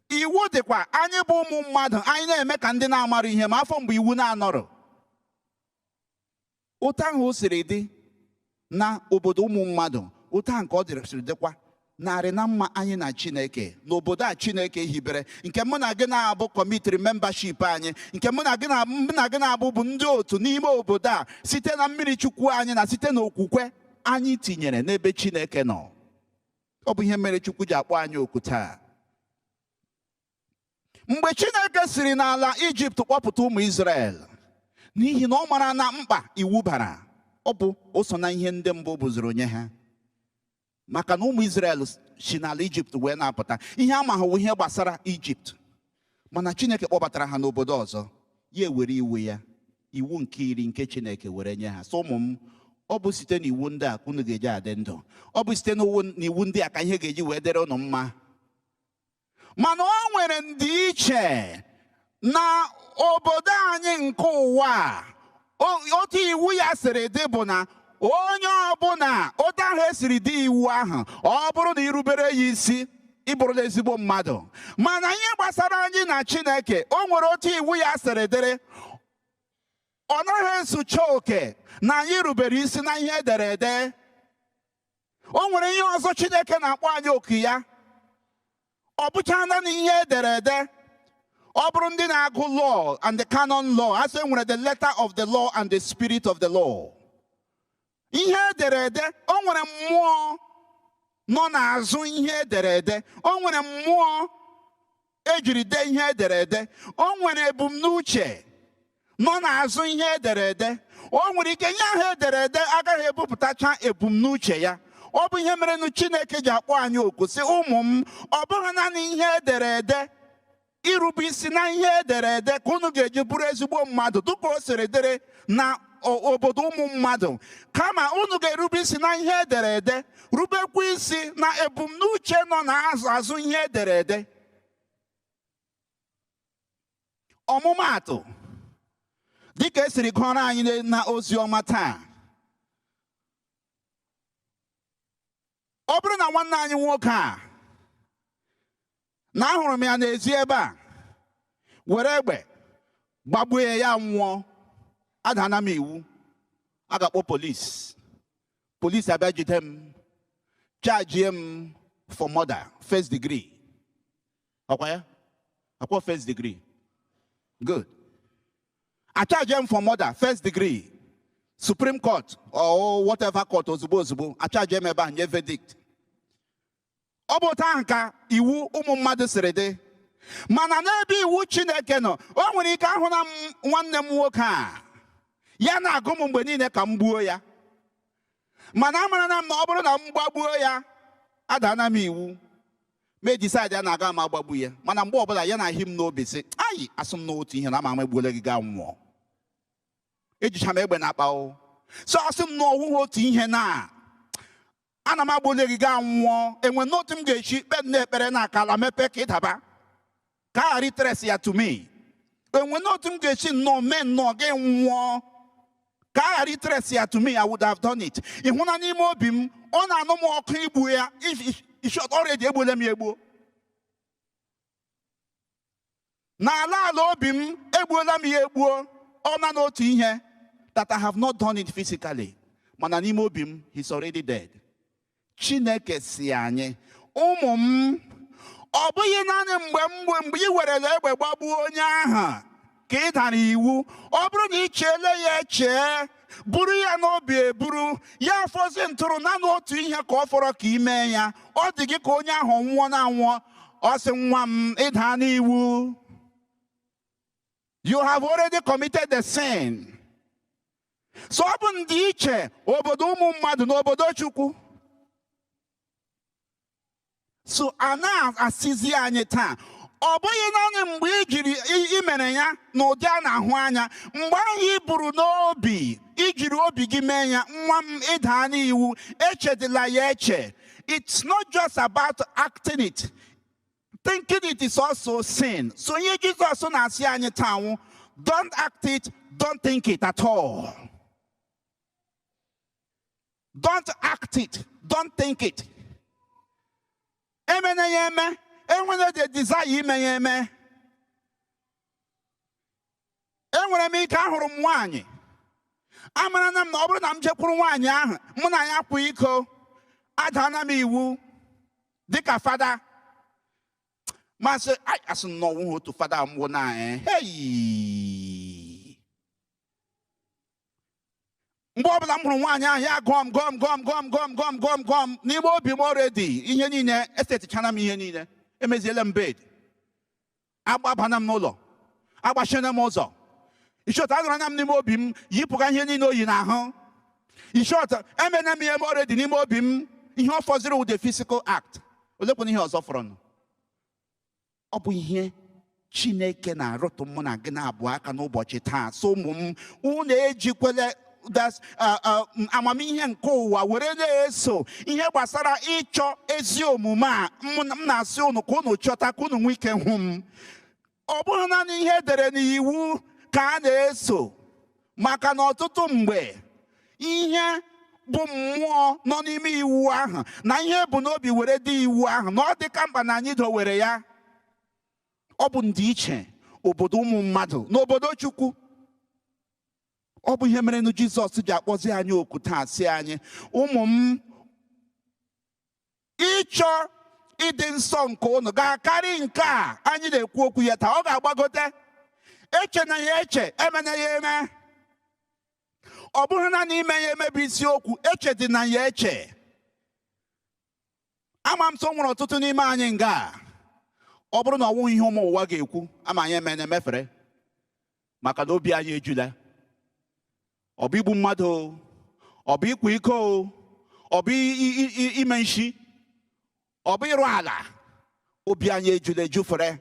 Iwu dịkwa anyị bụ ụmụ mmadụ anyị na-eme ka ndị na-amara ihe ma afọ mgbe iwu na-anọrọ. Otu ahụ o siri dị na obodo ụmụ mmadụ, otu ahụ nke ọ siri dịkwa narị na mma anyị na Chineke n'obodo a Chineke hibere, nke mụ na gị na-abụ kọmitiri membership anyị, nke mụ na gị na-abụ bụ ndị otu n'ime obodo a site na mmiri Chukwu anyị na site n'okwukwe anyị tinyere n'ebe Chineke nọ. Ọ bụ ihe mere Chukwu ji akpọ anyị oku taa. Mgbe Chineke siri n'ala Ijipt kpọpụta ụmụ Izrel, n'ihi na ọ mara na mkpa iwu bara, ọ bụ o so na ihe ndị mbụ bụziri onye ha. Maka na ụmụ Izrel si n'ala Ijipt wee na-apụta, ihe ama ha ihe gbasara Ijipt, mana Chineke kpọbatara ha n'obodo ọzọ, ya ewere iwu ya, iwu nke 10 nke Chineke were nye ha. So ụmụ m, ọ bụ site n'iwu ndị a ka unu ga-eji adị ndụ. Ọ bụ site n'iwu ndị a ka ihe ga-eji wee dịrị unu mma. Mana o nwere ndịiche na obodo anyị nke ụwa. Otu iwu ya siri dị bụ na onye ọbụla otu ahụ esiri dị iwu ahụ, ọ bụrụ na irubere ya isi, ị bụrụla ezigbo mmadụ. Mana ihe gbasara anyị na Chineke, o nwere otu iwu ya siri dịrị. Ọ naghị ezucha oke na anyị rubere isi na ihe ederede. O nwere ihe ọzọ Chineke na-akpọ anyị oku ya. Ọ bụcha na ihe ederede. Ọ bụrụ ndị na-agụ law and the canon law, asị nwere the letter of the law and the spirit of the law. Ihe ederede, o nwere mmụọ nọ n'azụ ihe ederede. O nwere mmụọ ejiri dee ihe ederede. O nwere ebumnuche nọ n'azụ ihe ederede. O nwere ike ihe ahụ ederede agaghị ebupụtacha ebumnuche ya. Ọ bụ ihe mere Chineke ji akpọ anyị oku sị, ụmụ m, ọ bụghị naanị ihe ederede, irube isi na ihe ederede ka unu ga-eji bụrụ ezigbo mmadụ dịka o siri dịrị na obodo ụmụ mmadụ, kama unu ga-erube isi na ihe ederede, rubekwa isi na ebumnuche nọ n'azụ ihe ederede. Ọmụmaatụ dịka esiri gụọrọ anyị na ozi ọma taa, ọ bụrụ na nwanne anyị nwoke a na ahụrụ m ya n'ezi ebe a were egbe gbagbuo ya nwụọ, adana m iwu, a ga-akpọ polisi abịa jide m, charge m for murder first degree. Ọkwa ya? Akwa first degree. Good. I charge him for murder first degree. Supreme Court or whatever court ozugbo I charge him ebe a nye verdict. Ọ bụ taa ka iwu ụmụ mmadụ siri dị. Mana n'ebe iwu Chineke nọ, o nwere ike ahụ na nwanne m nwoke a ya na-agụ m mgbe niile ka m gbuo ya. Mana amara na m na ọ bụrụ na m gbagbuo ya, adana m iwu, me decide ya na-aga m agbagbu ya. Mana mgbe ọbụla ya na-ahị m n'obi sị, ayi, asụ m n'otu ihe na ama m egbuola gị gaa nwụọ. Ejicha m egbe na-akpa o. So asị m n'ọwụghị otu ihe na ana m agbuola gị gaa nwụọ, enwe n'otu m ga-echi kpe na-ekpere na akala mepe ka ịdaba ka a ghara itres ya to me. Enwe n'otu m ga-echi nnọọ mee nnọọ gị nwụọ ka a ghara itres ya to me, I would have done it. Ịhụ na n'ime obi m ọ na-anụ m ọkụ igbu ya, ishot already egbuola m ya egbuo. N'ala obi m egbuola m ya egbuo. Ọ na n'otu ihe that I have not done it physically, mana n'ime obi m he's already dead. Chineke si anyị, ụmụ m, ọ bụghị naanị mgbe ị werele egbe gbagbuo onye ahụ ka ị dara iwu. Ọ bụrụ na ị cheele ya eche, buru ya n'obi eburu, ya afọzi ntụrụ na n'otu ihe ka ọ fọrọ ka ime ya, ọ dị gị ka onye ahụ nwụọ na anwụọ. Ọ sị, nwa m, ị daa n'iwu. You have already committed the sin. So ọ bụ ndị iche obodo ụmụ mmadụ na obodo Chukwu. So a na-asịzi anyị taa, ọ bụghị naanị mgbe ị jiri imere ya n'ụdị a na-ahụ anya, mgbe ahụ ị buru n'obi, ijiri obi gị mee ya, nwa m, ịdaa n'iwu, echedila ya eche. It's not just about acting it. Thinking it is also sin. So ihe Jizọs na-asị anyị taa, don't act it, don't think it at all. Don't act it, don't think it. Emene ya eme, enwere the desire ime ya eme. Enwere m ike ahụrụ m nwaanyị amara na m na ọ bụrụ na m jekwuru nwaanyị ahụ mụ na ya kwụ iko adana m iwu dịka fada masị asị na ọnwụ otu fada mbụ na hey mgbe ọbụla m hụrụ nwaanyị ahụ ya gọm n'ime obi m already ihe niile esetichana m ihe niile emeziele m bed agbabana m n'ụlọ agbachina m ụzọ ishọta agara na m n'ime obi m yipụga ihe niile oyi n'ahụ ishọta emena m ihe m already n'ime obi m ihe ọ fọziri with the physical act olekwana ihe ọzọ fọrọ ọ bụ ihe Chineke na-arụtụ mụ na gị na-abụ aka n'ụbọchị taa. So ụmụ m unu ejikwele amamihe nke ụwa were na-eso ihe gbasara ịchọ ezi omume a m na-asị unu ka unu chọta ka unu nwee ike hụ m. Ọ bụghị naanị ihe edere n'iwu ka a na-eso, maka na ọtụtụ mgbe ihe bụ mmụọ nọ n'ime iwu ahụ na ihe bụ n'obi were dị iwu ahụ na ọ dị ka mkpa na anyị dowere ya. Ọ bụ ndịiche obodo ụmụ mmadụ n'obodo Chukwu. Ọ bụ ihe mere na Jizọs ji akpọzi anyị oku taa sị anyị ụmụ m ịchọ ịdị nsọ nke unu ga-akarị nke a anyị na-ekwu okwu ya taa. Ọ ga-agbagote eche na ya eche emena ya eme. Ọ bụrụ na ime ya eme bụ isiokwu, eche dị na ya eche. Ama m so nwere ọtụtụ n'ime anyị nga ọ bụrụ na ọnwụ ihe ụmụ ụwa ga-ekwu ama anyị eme na-emefere maka na obi anyị ejula. Ọ bụ igbu mmadụ, ọ bụ ịkwa iko, ọ bụ ime nshi, ọ bụ ịrụ ala, obi anyị ejula ejufere.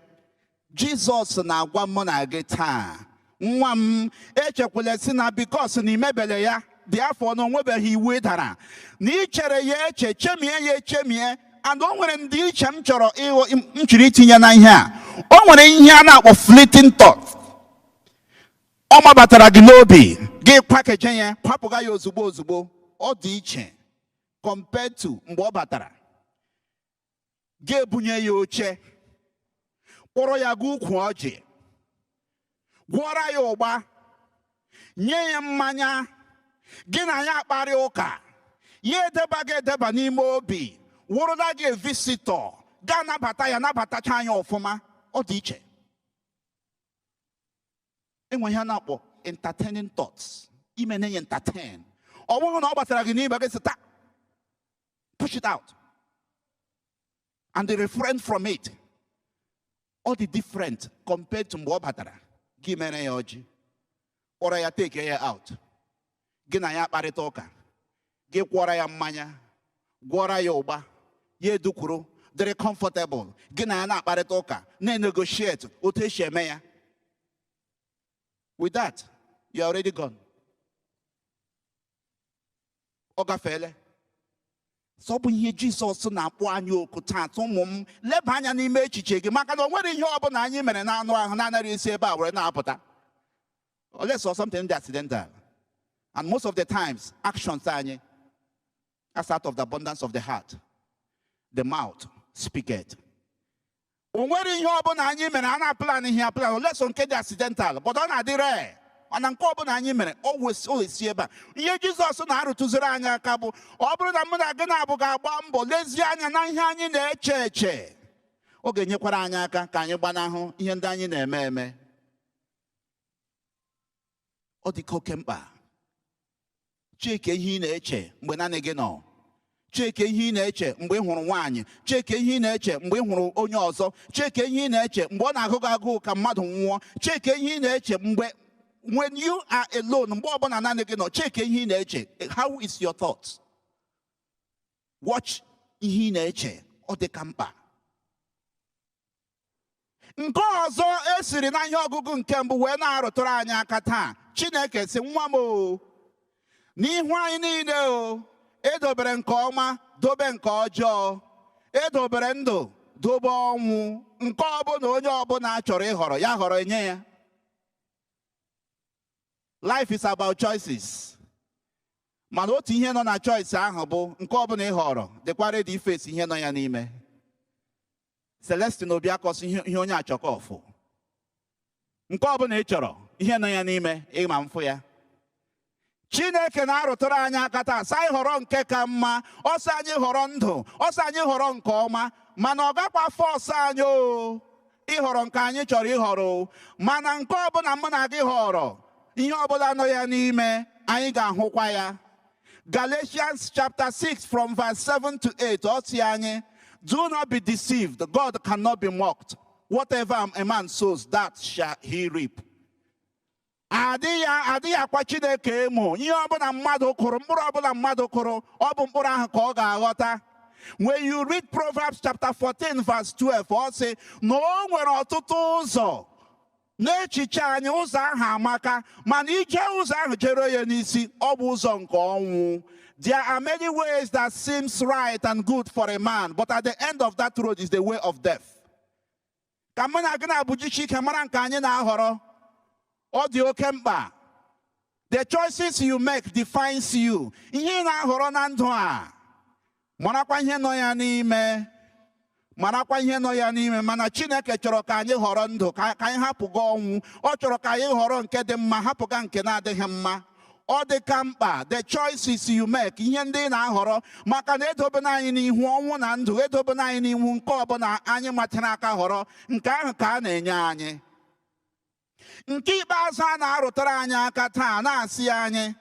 Jizọs na-agwa mụ na gị taa, nwa m echekwala si na bikos na imebele ya dị afọ na onwebeghị iwu ịdara na ichere ya eche, chemie ya echemie. And o nwere ndị iche m chọrọ itinye na ihe a. O nwere ihe a na-akpọ fleeting thought. Ọ mabatara gị n'obi gị pakeje ya kwapụga ya ozugbo ozugbo. Ọ dị iche compared to mgbe ọ batara gị ebunye ya oche, kpọrọ ya gị ukwu ọjị, gwọra ya ụgba, nye ya mmanya, gị na ya akparị ụka, ya edeba gị edeba n'ime obi, wụrụla gị visitọ, ga nabata ya nabatacha anya ọfụma. Ọ dị iche. Enwe ihe a na-akpọ entertaining thoughts. Ime na-enye entertain. Ọ bụrụ na ọ gbasara gị n'ime gị sita, push it out and refrain from it. All the different compared to mgbe ọ batara gị mere ya ọjị, kpọrọ ya take ya out, gị na ya kparịta ụka, gị kwọrọ ya mmanya, gwọrọ ya ụgba, ya edukwuru, dịrị comfortable, gị na ya na-akparịta ụka, na-negotiate otu esi eme ya. With that, you're already gone. Ọ gafeela. So bụ ihe Jizọs na-akpọ anyị oku taa. Ụmụ m leba anya n'ime echiche gị, maka na o nwere ihe ọbụla anyị mere na anụ ahụ na-anaghị esi ebe a were na-apụta. Unless or something accidental. And most of the times, actions anyị as out of the abundance of the heart, the mouth speaketh. O nwere ihe ọbụla anyị mere a na-aplan ihe aplan, unless nke dị accidental, but ọ na-adị rare. Mana nke ọbụla anyị mere o esi ebe a. Ihe Jizọs na-arụtụziri anyị aka bụ ọ bụrụ na mụ na gị na-abụ ga-agba mbọ lezie anya na ihe anyị na-eche eche, ọ ga-enyekwara anyị aka ka anyị gbanahụ ihe ndị anyị na-eme eme. Ọ dị oke mkpa. Cheke ihe ị na-eche mgbe naanị gị nọ. Cheke ihe ị na-eche mgbe ị hụrụ nwaanyị. Cheke ihe ị na-eche mgbe ị hụrụ onye ọzọ. Cheke ihe ị na-eche mgbe ọ na-agụ gị agụụ ka mmadụ nwụọ. Cheke ihe ị na-eche mgbe when you are alone, mgbe ọbụla naanị gị nọ. Cheke ihe ị na-eche. How is your thoughts? Watch ihe ị na-eche. Ọ dị ka mkpa. Nke ọzọ esiri na ihe ọgụgụ nke mbụ wee na-arụtụrụ anyị aka taa. Chineke sị nwa m o, n'ihu anyị niile o, edobere nke ọma dobe nke ọjọọ, edobere ndụ dobe ọnwụ. Nke ọbụla onye ọbụla chọrọ ịhọrọ ya họrọ enye ya. Life is about choices. Mana otu ihe nọ na choice ahụ bụ nke ọbụla ị họrọ dịkwa ready face ihe nọ ya n'ime. Celestine Obiakos ihe onye achọkọfụ. Nke ọbụla ị chọrọ, ihe nọ ya n'ime, ịma mfụ ya. Chineke na-arụtụrụ anyị aka taa, sị anyị họrọ nke ka mma, ọsọ anyị họrọ ndụ, ọsọ anyị họrọ nke ọma, mana ọ gakwa fọsọ anyị o ịhọrọ nke anyị chọrọ ịhọrọ, mana nke ọbụla mụ na gị họrọ, ihe ọbụla nọ ya n'ime, anyị ga-ahụkwa ya. Galatians chapter 6 from verse 7 to 8, ọ sị anyị, do not be deceived, God cannot be mocked. Whatever a man sows, that shall he reap. Adịghị akwa Chineke emo. Ihe ọbụla mmadụ kụrụ, mkpụrụ ọbụla mmadụ kụrụ, ọ bụ mkpụrụ ahụ ka ọ ga-aghọta. When you read Proverbs chapter 14 verse 12, ọ sị na o nwere ọtụtụ ụzọ n'echiche anyị, ụzọ ahụ amaka, mana ije ụzọ ahụ jere ya n'isi, ọ bụ ụzọ nke ọnwụ. There are many ways that seems right and good for a man, but at the end of that road is the way of death. Ka mụ na gị na-abụjichi ike mara nke anyị na-ahọrọ, ọ dị oke mkpa. The choices you make defines you. Ihe ị na-ahọrọ na ndụ a, marakwa ihe nọ ya n'ime, marakwa ihe nọ ya n'ime. Mana Chineke chọrọ ka anyị họrọ ndụ, ka anyị hapụga ọnwụ. Ọ chọrọ ka anyị họrọ nke dị mma, hapụga nke na-adịghị mma. Ọ dị ka mkpa, the choices you make, ihe ndị ị na-ahọrọ, maka na edobena anyị n'ihu ọnwụ na ndụ, edobena anyị n'ihu nke ọbụla anyị matara aka họrọ, nke ahụ ka a na-enye anyị. Nke ikpeazụ a na-arụtara anyị aka taa, na-asị anyị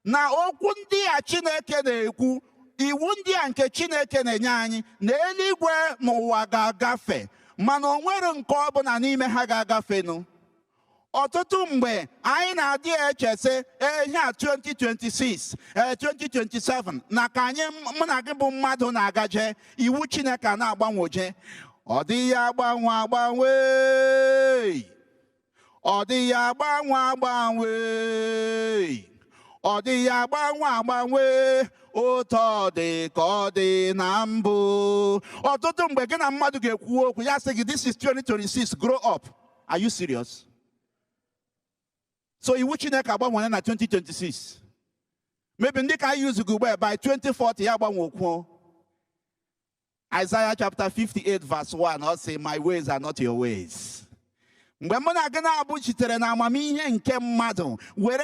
na okwu ndị a Chineke na-ekwu, iwu ndị a nke Chineke na-enye anyị, na eluigwe n'ụwa ga-agafe, mana o nwere nke ọbụla n'ime ha ga-agafenụ. Ọtụtụ mgbe anyị na-adị eche sị ihe a 2026 2027 na ka anyị mụ na gị bụ mmadụ na-agaje, iwu Chineke na-agbanwoje. Ọ dịghị agbanwe agbanwe, ọ dịghị agbanwe agbanwe, ọ dịghị agbanwe agbanwe, otu ọ dị ka ọ dị na mbụ. Ọtụtụ mgbe gị na mmadụ ga-ekwu okwu ya sị gị, this is 2026, grow up. Are you serious? So iwu Chineke agbanwe na 2026. Maybe ndị ka anyị use gị ugbu by 2040 ya agbanwe okwu. Isaiah chapter 58 verse 1, ọ sị, my ways are not your ways. Mgbe mụ na gị na-abụchitere na amamihe nke mmadụ were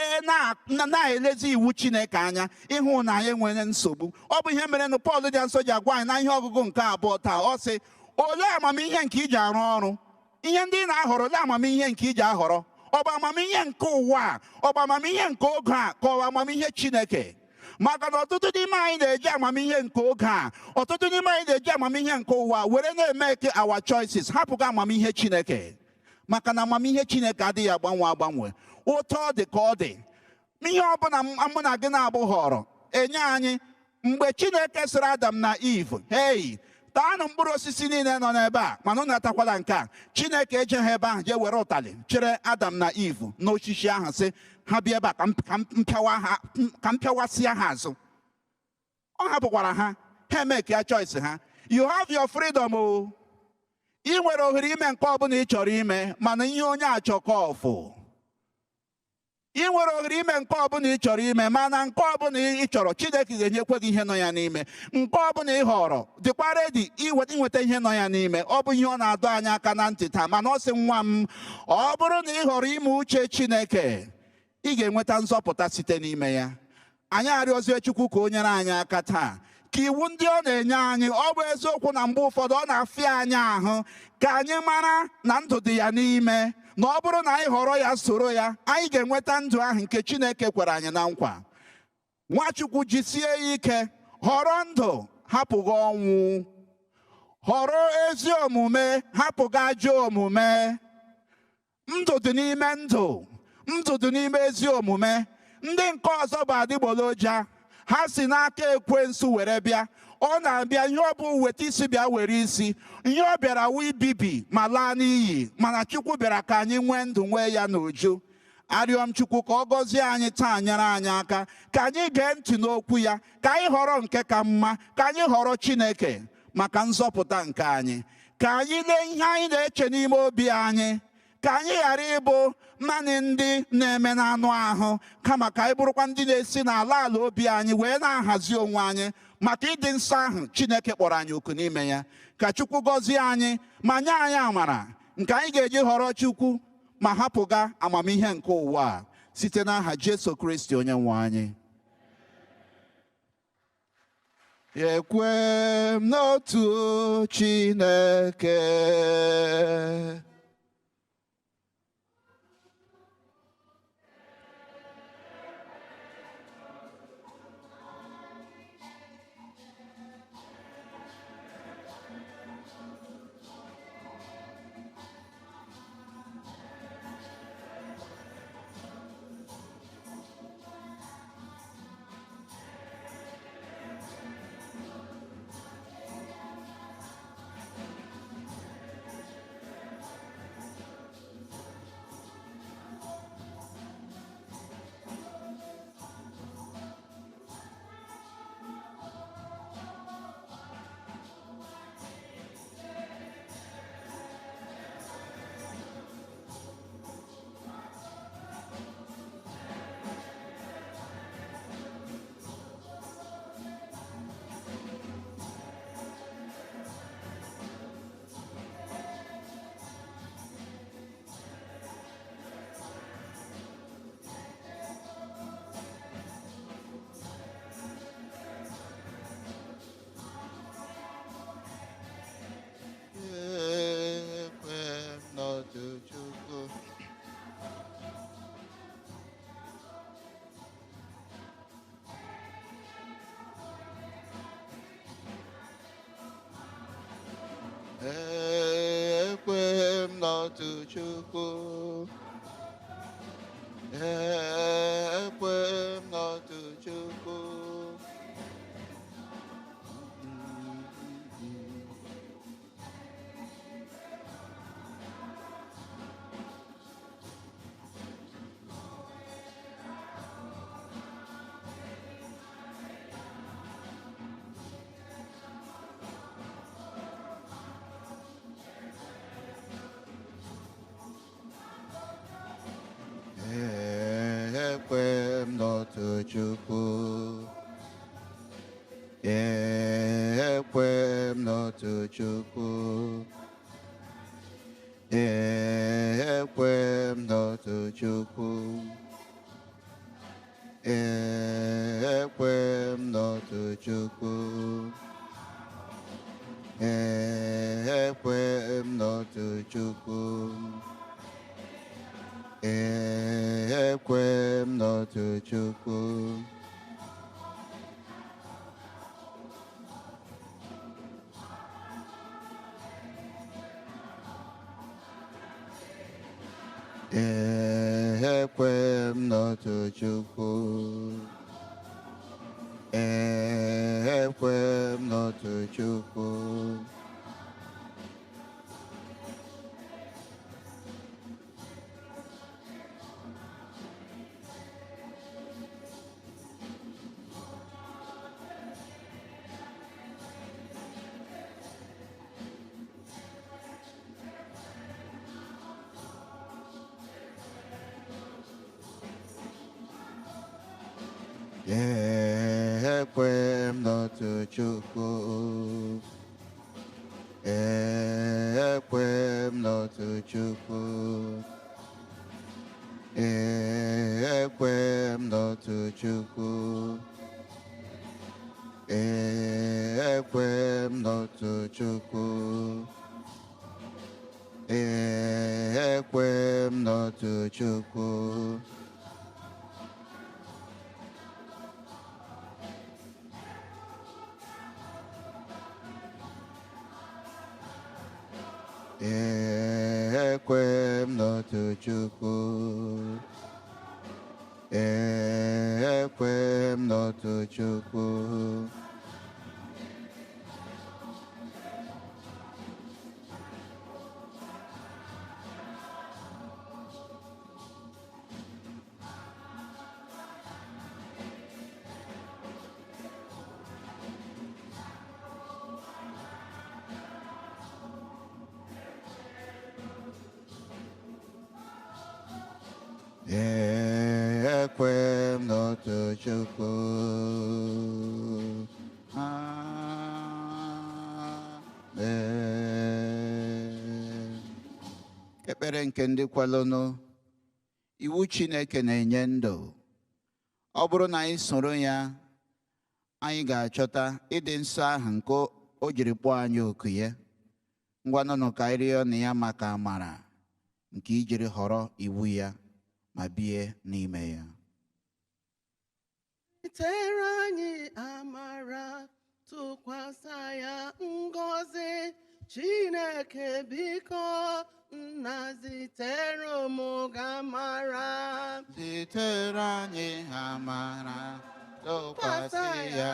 na-elezi iwu Chineke anya, ịhụ na anyị nwere nsogbu. Ọ bụ ihe mere na Pọl dị nsọ ji agwa anyị na ihe ọgụgụ nke abụọ taa, ọ sị, olee amamihe nke iji arụ ọrụ? Ihe ndị na-ahọrọ, olee amamihe nke iji ahọrọ? Ọ bụ amamihe nke ụwa, ọ bụ amamihe nke oge a, ka ọ bụ amamihe Chineke? Maka na ọtụtụ n'ime anyị na-eji amamihe nke oge a, ọtụtụ n'ime anyị na-eji amamihe nke ụwa were na-eme our choices, hapụga amamihe Chineke. Maka na amamihe Chineke adịghị agbanwe agbanwe. Otu ọ dị ka ọ dị. Ihe ọbụla mụ na gị na-abụ họrọ enye anyị. Mgbe Chineke sịrị Adam na Eve, hey, taanụ mkpụrụ osisi niile nọ n'ebe a, mana unu atakwala nke a. Chineke ejeghị ebe ahụ jee were ụtalị chere Adam na Eve n'osisi ahụ, sị ha bịa ebe a ka m pịawasịa ha azụ. Ọ hapụkwara ha, ha emeke ya choice ha. You have your freedom o. Ị nwere ohere ime nke ọbụla ị chọrọ ime, mana ihe onye achọkọfụ. Ị nwere ohere ime nke ọbụla ị chọrọ ime, mana nke ọbụla ị chọrọ, Chineke ga-enyekwa gị ihe nọ ya n'ime. Nke ọbụla ị họrọ, dịkwa redi inweta ihe nọ ya n'ime. Ọ bụ ihe ọ na-adọ anyị aka na ntị taa, mana ọ sị, nwa m, ọ bụrụ na ị họrọ ime uche Chineke, ị ga-enweta nzọpụta site n'ime ya. Anyị arịọzie Chukwu ka o nyere anyị aka taa, ka iwu ndị ọ na-enye anyị, ọ bụ eziokwu na mgbe ụfọdụ ọ na-afịa anyị ahụ, ka anyị mara na ndụ dị ya n'ime, na ọ bụrụ na anyị họrọ ya, soro ya, anyị ga-enweta ndụ ahụ nke Chineke kwere anyị na nkwa. Nwachukwu jisie ya ike, họrọ ndụ, hapụga ọnwụ. Họrọ ezi omume, hapụga ajọ omume. Ndụ dị n'ime ndụ, ndụ dị n'ime ezi omume. Ndị nke ọzọ bụ adịgboloja, ha si n'aka ekwensu were bịa. Ọ na-abịa ihe ọ bụ weta isi bịa were isi. Ihe ọ bịara wụ ibibi ma laa n'iyi, mana Chukwu bịara ka anyị nwee ndụ, nwee ya n'uju. Arịọ m Chukwu ka ọ gọzie anyị taa, nyere anyị aka, ka anyị gee ntị n'okwu ya, ka anyị họrọ nke ka mma, ka anyị họrọ Chineke maka nzọpụta nke anyị. Ka anyị lee ihe anyị na-eche n'ime obi anyị, ka anyị ghara ịbụ naanị ndị na-eme n'anụ ahụ, kama ka anyị bụrụkwa ndị na-esi n'ala ala obi anyị wee na-ahazi onwe anyị maka ịdị nsọ ahụ Chineke kpọrọ anyị oku n'ime ya. Ka Chukwu gọzie anyị ma nye anyị amara nke anyị ga-eji họrọ Chukwu ma hapụga amamihe nke ụwa a, site n'aha Jesu Kristi onye nwe anyị. Ekwe m n'otu Chineke, ekwe m n'otu Chukwu, ekwe m n'otu Chukwu. Ekwe m n'otu Chukwu, ekwe m n'otu Chukwu, ekwe m n'otu Chukwu, ekwe m n'otu Chukwu, ekwe m n'otu Chukwu, ekwe m n'otu Chukwu. Ekwe m n'otu Chukwu, ekwe m n'otu Chukwu. Ekwe m n'otu Chukwu, ekwe m n'otu Chukwu, ekwe m n'otu Chukwu, ekwe m n'otu Chukwu, ekwe m n'otu Chukwu. Ekwe m n'otu Chukwu, ekwe m n'otu Chukwu. Ekwe m n'otu Chukwu, Amen. Ekpere nke ndị kwelụnụ. Iwu Chineke na-enye ndụ. Ọ bụrụ na anyị soro ya, anyị ga-achọta ịdị nsọ ahụ nke o jiri kpọọ anyị oku ya. Ngwanụnụ ka anyị rịọ na ya maka amara nke ijiri họrọ iwu ya ma bie n'ime ya. Zitere anyị amara, tụkwasị ya ngọzi. Chineke biko, nna zitere ụmụ gị amara. Zitere anyị amara, tụkwasị ya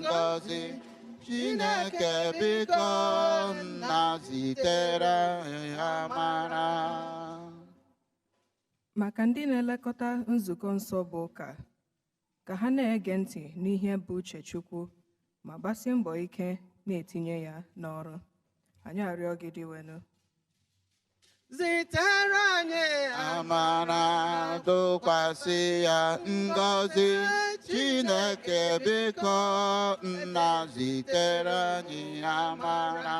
ngọzi. Chineke biko, nna zitere anyị amara. Maka ndị na-elekọta nzukọ nsọ bụ ụka, ka ha na-ege ntị n'ihe bụ uche Chukwu ma gbasie mbọ ike na-etinye ya n'ọrụ. Anyị arịọ gị dịwenụ. Zitere anyị Amara, tụkwasị ya ngọzi. Chineke biko, nna zitere anyị amara.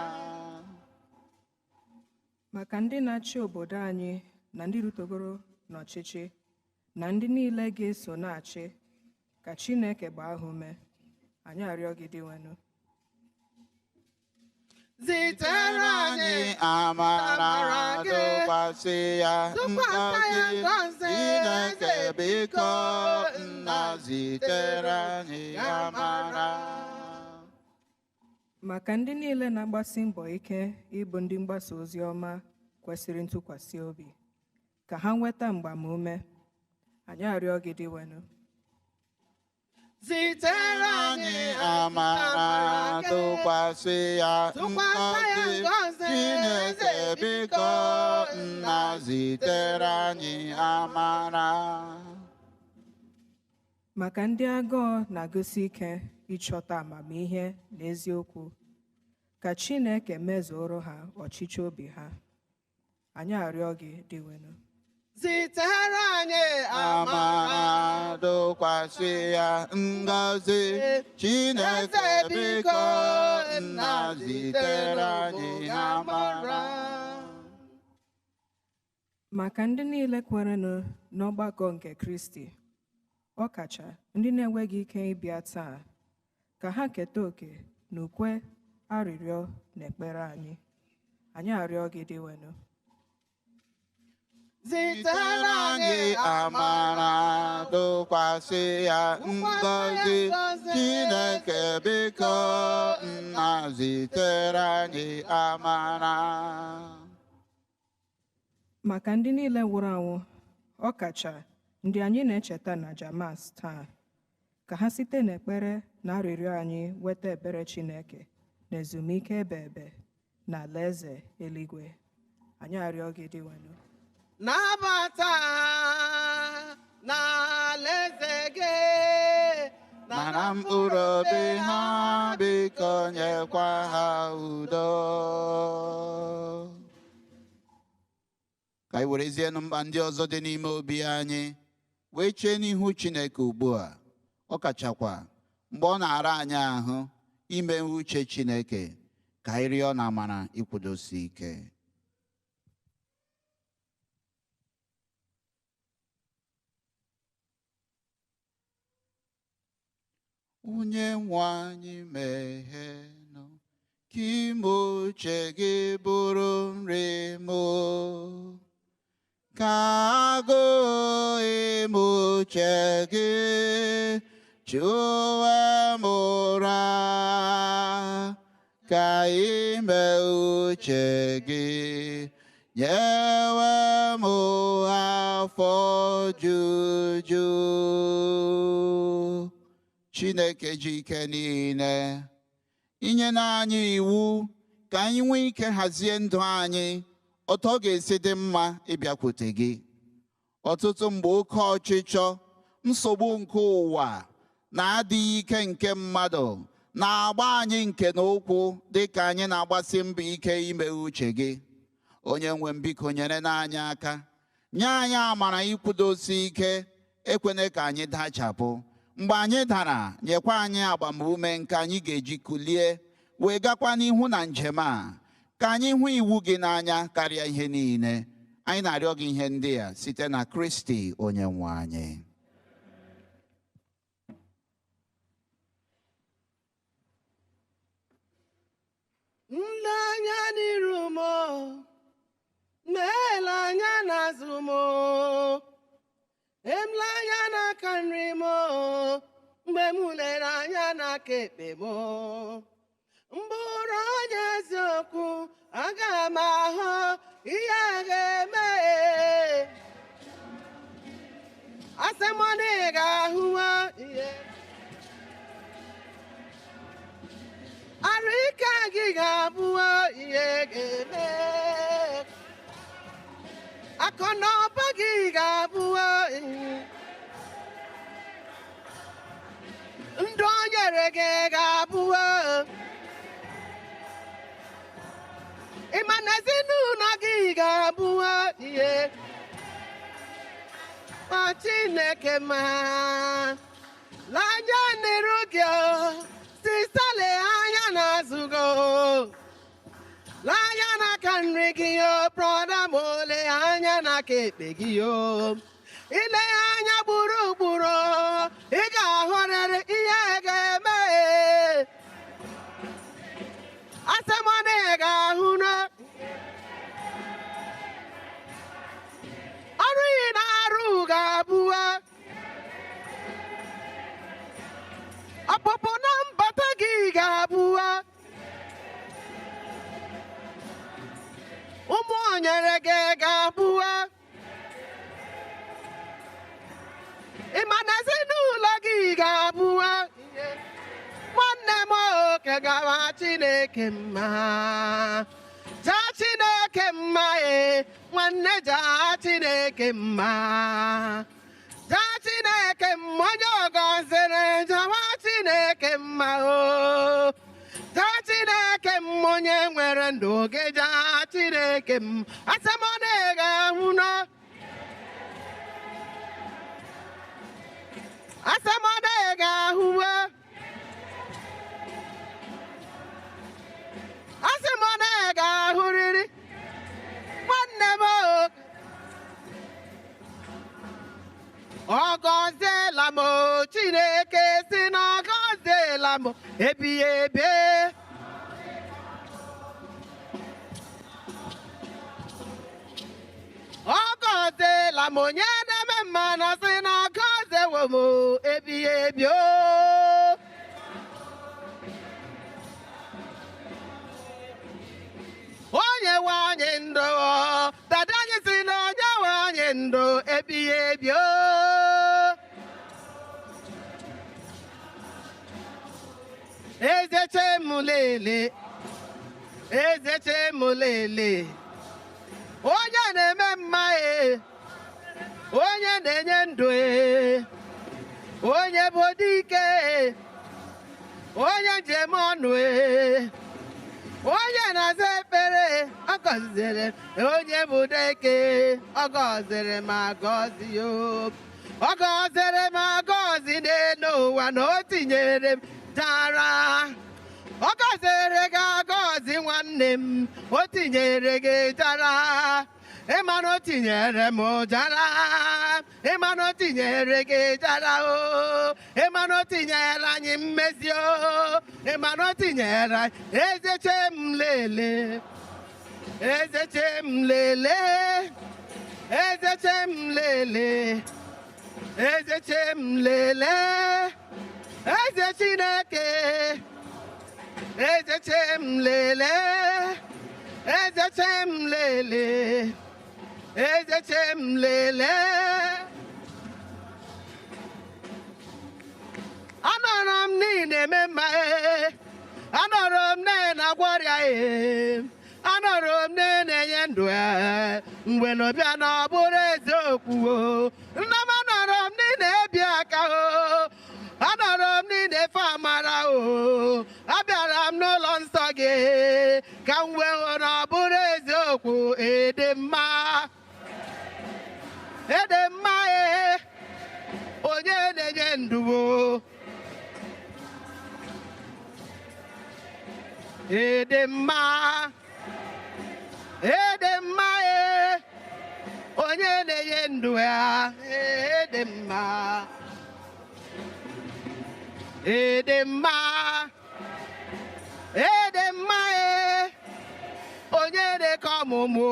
Maka ndị na-achị obodo anyị na ndị rutogoro n'ọchịchị na ndị niile ga-eso na-achị, ka Chineke gbaa ha ume. Anyị arịọ gị dịwenụ. zitere anyị amara, tụkwasị ya ngọzi. Chineke biko, nna zitere anyị amara. Maka ndị niile na-agbasi mbọ ike ịbụ ndị mgbasa ozi ọma kwesịrị ntụkwasị obi, ka ha nweta mgbamume. Anyị arịọ gị dịwenụ. zitere anyị amara, tụkwasị ya ngọzi. Chineke biko, nna zitere anyị amara. Maka ndị agụụ na-agụsi ike ịchọta amamihe na eziokwu, ka Chineke mezuoro ha ọchịchọ obi ha. Anyị arịọ gị dịwenụ. zitere anyị Amara, tụkwasị ya ngọzi. Chineke biko, nna zitere anyị amara. Maka ndị niile kwerenụ n'ọgbakọ nke Kristi, ọkacha ndị na-enweghị ike ịbịa taa, ka ha keta oke n'ukwe, arịrịọ na ekpere anyị. Anyị arịọ gị dịwenụ. zitere anyị amara, tụkwasị ya ngọzi. Chineke biko, nna zitere anyị amara. Maka ndị niile nwụrụ anwụ, ọkacha ndị anyị na-echeta na Jamas taa, ka ha site n'ekpere na arịrịọ anyị weta ebere Chineke na ezumike ebe ebe na alaeze eluigwe. Anyị arịọ gị dịwenụ. nabata n'alaeze gị, Nara mkpụrụ obi ha, biko nyekwa ha udo. Ka anyị werezienụ mkpa ndị ọzọ dị n'ime obi anyị wee chee n'ihu Chineke ugbu a, ọ kachakwa mgbe ọ na-ara anyị ahụ ime uche Chineke. Ka anyị rịọ na amara ikwudosi ike. Onye nwe anyị meheenụ, ka ime uche gị bụrụ nri m. Ka agụụ ime uche gị chụwa m ụra. Ka ime uche gị nyewe m afọ juju. Chineke ji ike niile, inye anyị iwu ka anyị nwee ike hazie ndụ anyị otu ọ ga-esi dị mma ịbịakwute gị. Ọtụtụ mgbe oke ọchịchọ, nsogbu nke ụwa na adịghị ike nke mmadụ na-agba anyị nke n'ụkwụ dị ka anyị na-agbasi mbọ ike ime uche gị. Onye nwe m, biko nyere n'anyị aka, nye anyị amara ikwudosi ike, ekwene ka anyị dachapụ, mgbe anyị dara nyekwa anyị agbamume nke anyị ga-eji kulie wee gakwa n'ihu na njem a, ka anyị hụ iwu gị n'anya karịa ihe niile. Anyị na-arịọ gị ihe ndị a site na Kristi onye nwe anyị. Nleanya n'iru m, meela anya n'azụ m, emela anya n'aka nri m, mgbe m lere anya n'aka ekpe m. Mbụrụ onye eziokwu, aga m ahụ ihe a ga-eme. Asị m na ị ga-ahụwa ihe. Arụ ike gị ga-abụ ihe ga-eme. Akụ na ụba gị ga-abụ ndụ o nyere gị ga-abụ. Ịma na ezinụlọ gị ga-abụ ihe. Ọ Chineke ma l'anya n'iru gị, sista lee anya n'azụ gị, l'anya n'aka nri gị, brọda m lee anya n'aka ekpe gị. Ile anya gburugburu, ị ga-ahụrịrị ihe ga-eme. Asị m na ị ga-ahụ na ọrụ ị na-arụ ga-abụ ọpụpụ na mbata gị ga-abụ ụmụ o nyere gị ga-abụ. Ịma na ezinụlọ gị ga-abụ nwanne m oke gawa Chineke mma. Jaa Chineke mma, nwanne jaa Chineke mma. Jaa Chineke mma, onye ọ gọziri jawa Chineke mma. Jaa Chineke mma, onye nwere ndụ gị jaa Chineke mma. Asị m na ị ga-ahụ na. Asị m na ị ga-ahụ. Asị m na ị ga-ahụrịrị nwanne m. Ọ gọziela m, Chineke si na ọ gọziela m ebighị ebi. Ọ gọziela m onye na-eme mmanụ, si na ọ gọziewo m ebighị ebi. Onye nwe anyị ndụ, dada anyị si na onye nwe anyị ndụ ebighị ebi. Ezeche m lele, ezeche m lele, onye na-eme mma, onye na-enye ndụ, onye bụ dike, onye njem ọnụ, onye na-aza ekpere, ọ gọziri onye bụ dike, ọ gọziri ma gọzi yo. Ọ gọziri ma gọzi n'elu ụwa na o tinyere m dara. Ọ gọziri gị agọzi nwanne m, o tinyere gị dara. Ịma na o tinyere m dara, ịma na o tinyere gị dara. Ịma na o tinyere anyị mmezi, ịma na o tinyere anyị. Ezeche m lele, ezeche m lele, ezeche m lele, ezeche m lele, eze Chineke, ezeche m lele, ezeche m lele, ezeche m lele. Anọrọ m niile eme mma, anọrọ m na-agwọ ọrịa, anọrọ m na-enye ndụ mgbe n'ọbịa na ọ bụrụ eziokwu. Nna m anọrọ m niile ebi aka, anọrọ m niile efe amara. Abịara m n'ụlọ nsọ gị ka m wee hụ na ọ bụrụ eziokwu. Ede mma, ede mma, onye na-enye nduwo edemma edemma onye na-enye ndụ ya edemma edemma edemma onye na-eke ọmụmụ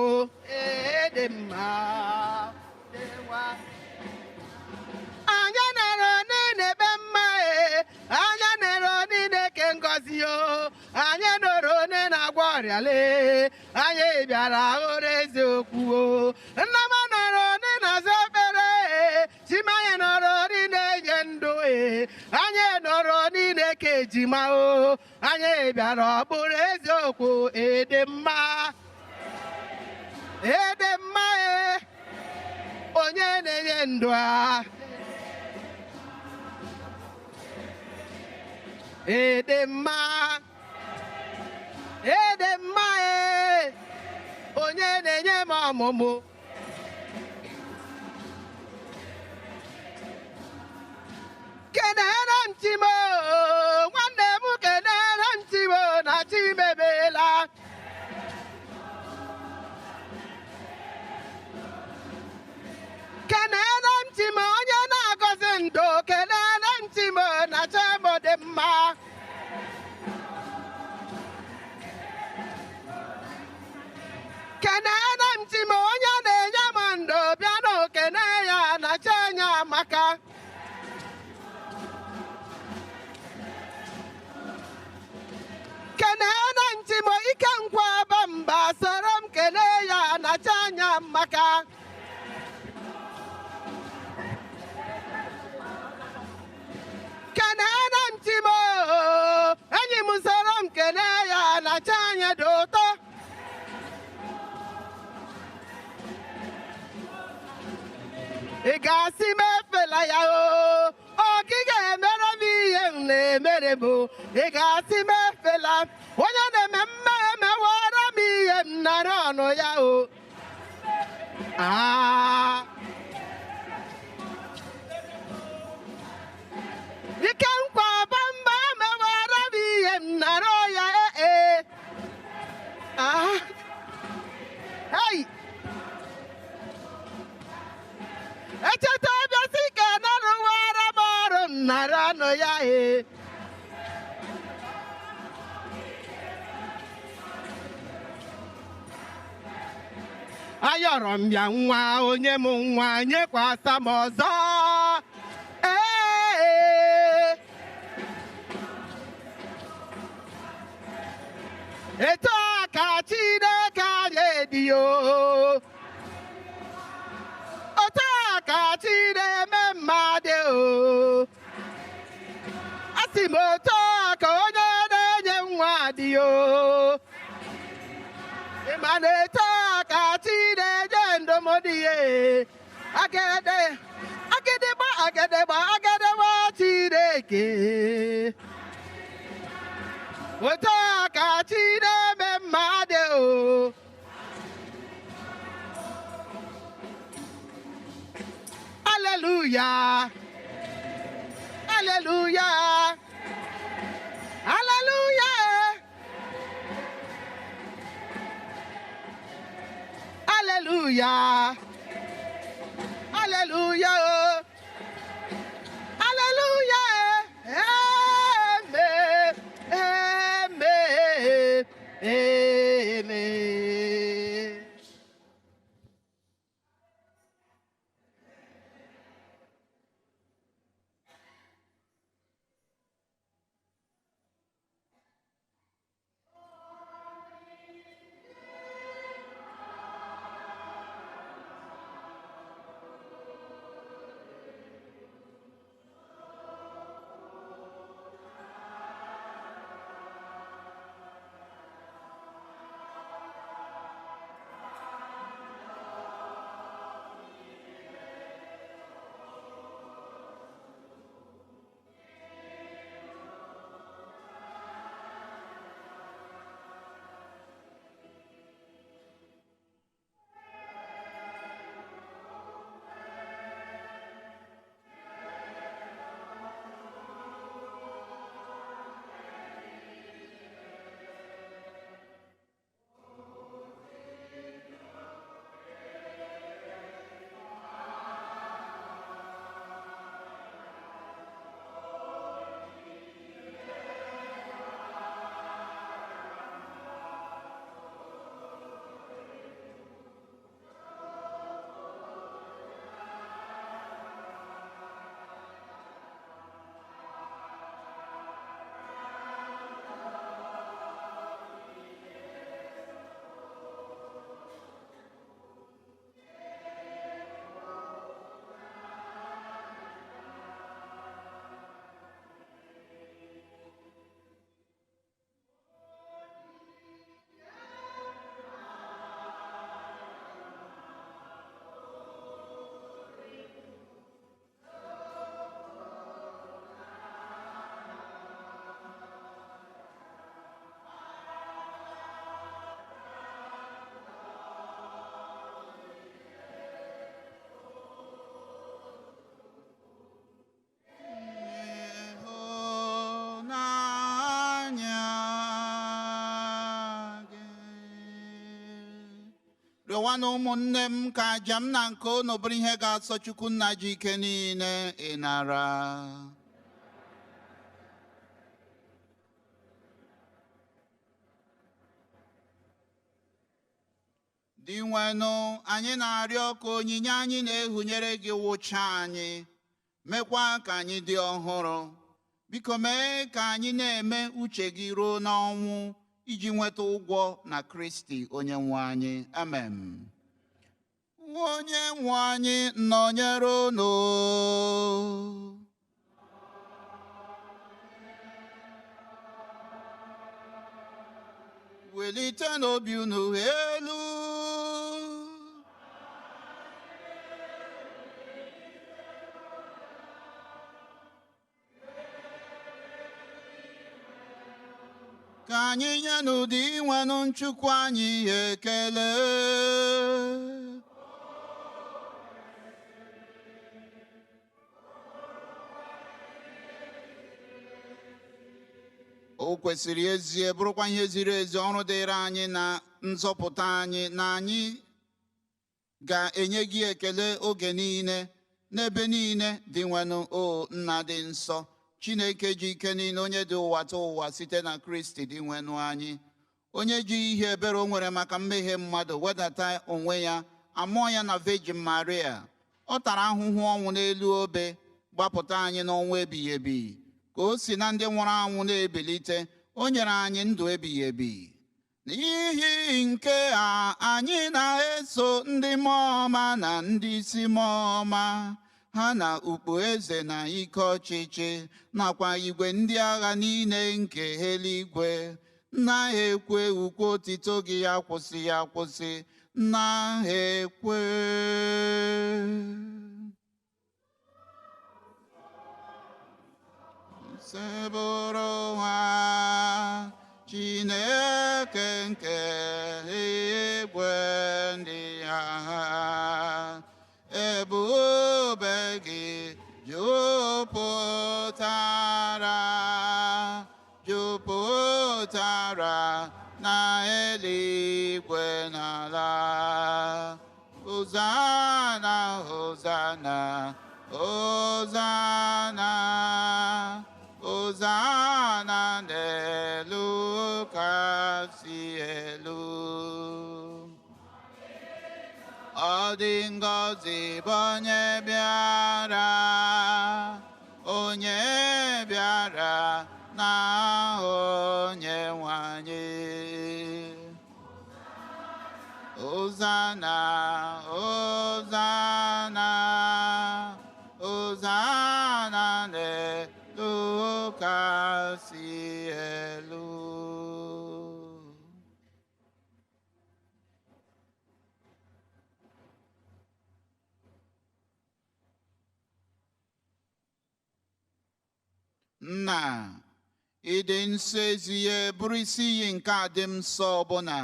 edemma anya nere niile be mma anya nere niile ke ngọzi o anya nọrọ onye na-agwọ ọrịa lee anyị bịara hụrụ eziokwu o nna m nọrọ onye na-aza ekpere chimanya nọrọ onye na-enye ndụ anyị nọrọ niile ka ejima o anyị bịara ọ bụrụ eziokwu edemma edemma onye na-enye ndụ a edemma edemma onye na-enye m ọmụmụ kenere m chimo nwanne m kenere m chimo na chimebela kenere m chimo onye na-agọzi ndụ kenere m chimo na chimo dị mma kenere m chimo onye na-enye m ndụ bịa n'okene ya na chenya amaka kenere m chimo ike nkwa bamba soro m kene ya na chenya amaka kenere m chimo enyi m soro m kene ya na chenya dị ụtọ ị ga-asị m efela ya o gị ga-emere m ihe m na-emere m ị ga-asị m efela onye na-eme mmehie mewara m ihe m nara ọnụ ya o ike nkwa bamba mewara m ihe m nara ya hey echeta ọbịa si ka narụwara m ọrụ m nara ọnụ ya ayọrọ m ya nwa onye m nwa nyekwasa m ọzọ etu a ka Chineke anyị dị o otu a ka Chineke mmadụ o asị m otu a ka onye na-enye nwa dị o ịma na etu a ka Chineke ndụmọdụ ya agịdịgba Chineke otu a ka Chineke mmadụ o Hallelujah. Hallelujah. Hallelujah. Hallelujah. Hallelujah. Hallelujah. Amen. Amen. Amen. rịọwanụ ụmụnne m ka aja m na nke unu bụrụ ihe ga-asọ Chukwu nna ji ike niile ịnara. Dị nwenụ, anyị na-arịọ ka onyinye anyị na-ehunyere gị wụcha anyị, mekwa ka anyị dị ọhụrụ. Biko mee ka anyị na-eme uche gị ruo n'ọnwụ iji nweta ụgwọ na Kristi onye nwe anyị. Amen. Onye nwe anyị nọnyere unu. Welite n'obi unu elu. Ka anyị nye n'ụdị inwenụ Chukwu anyị ekele. O kwesịrị ezie bụrụkwa ihe ziri ezi ọrụ dịrị anyị na nzọpụta anyị, na anyị ga-enye gị ekele oge niile n'ebe niile. Dị nwenụ o nna dị nsọ, Chineke ji ike niile, onye dị ụwa ta ụwa site na Kristi dị nwenụ anyị, onye ji ihe ebere o nwere maka mmehie mmadụ wedata onwe ya, amụọ ya na Virgin Maria. Ọ tara ahụhụ ọnwụ n'elu obe, gbapụta anyị n'ọnwụ ebighị ebi. Ka o si na ndị nwụrụ anwụ na-ebilite, o nyere anyị ndụ ebighị ebi. N'ihi nke a, anyị na-eso ndị mmụọ ọma na ndị isi mmụọ ọma, ha na ukpu eze na ike ọchịchị, nakwa igwe ndị agha niile nke eluigwe, na-ekwe ukwe otito gị ya kwụsị ya kwụsị, na-ekwe. Sebụrụ ha Chineke nke igwe ndị agha, ebube gị jupụtara na eluigwe n'ala. Hozana, Hozana, Hozana, Hozana n'elu kasị elu. Ọ dị ngọzi bụ onye bịara, onye bịara n'aha onye nwe anyị. Hozana, Hozana, Hozana n'elu kasị elu. Nna, ịdị nsọ ezighị bụrụ isi iyi nke adị nsọ ọbụla.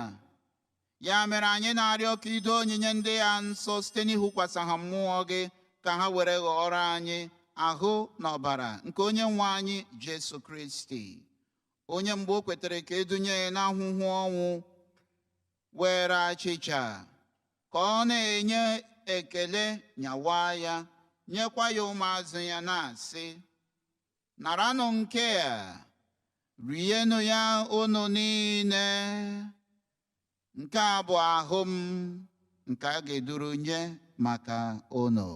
Ya mere anyị na-arịọ ka ido onyinye ndị ya nsọ site n'ịhụkwasị ha mmụọ gị, ka ha were ghọrọ anyị ahụ na ọbara nke onye nwe anyị Jesu Kristi, onye mgbe o kwetere ka edunye ya n'ahụhụ ọnwụ were achịcha, ka ọ na-enye ekele nyawa ya, nyekwa ya ụmụazụ ya na-asị, naranụ nke a, rienụ ya unu niile, nke a bụ ahụ m nke a ga-eduru nye maka unu.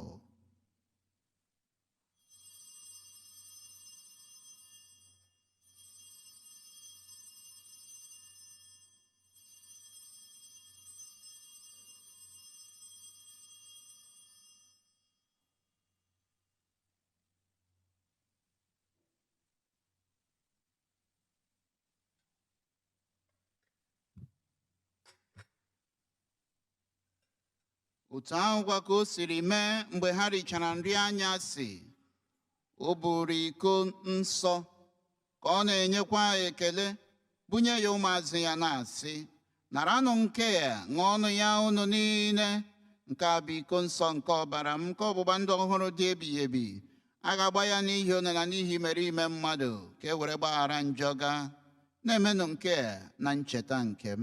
Otu ahụkwa ka o siri mee mgbe ha richara nri anyasị, o buru iko nsọ, ka ọ na-enyekwa ekele, bunye ya ụmụazụ ya na-asị, naranụ nke a, ṅụọnụ ya unu niile, nke a bụ iko nsọ nke ọbara m, nke ọgbụgba ndụ ọhụrụ dị ebighị ebi, a ga-agba ya n'ihi unu na n'ihi mere ime mmadụ, ka e were gbaghara njọ ga. Na-emenụ nke a na ncheta nke m.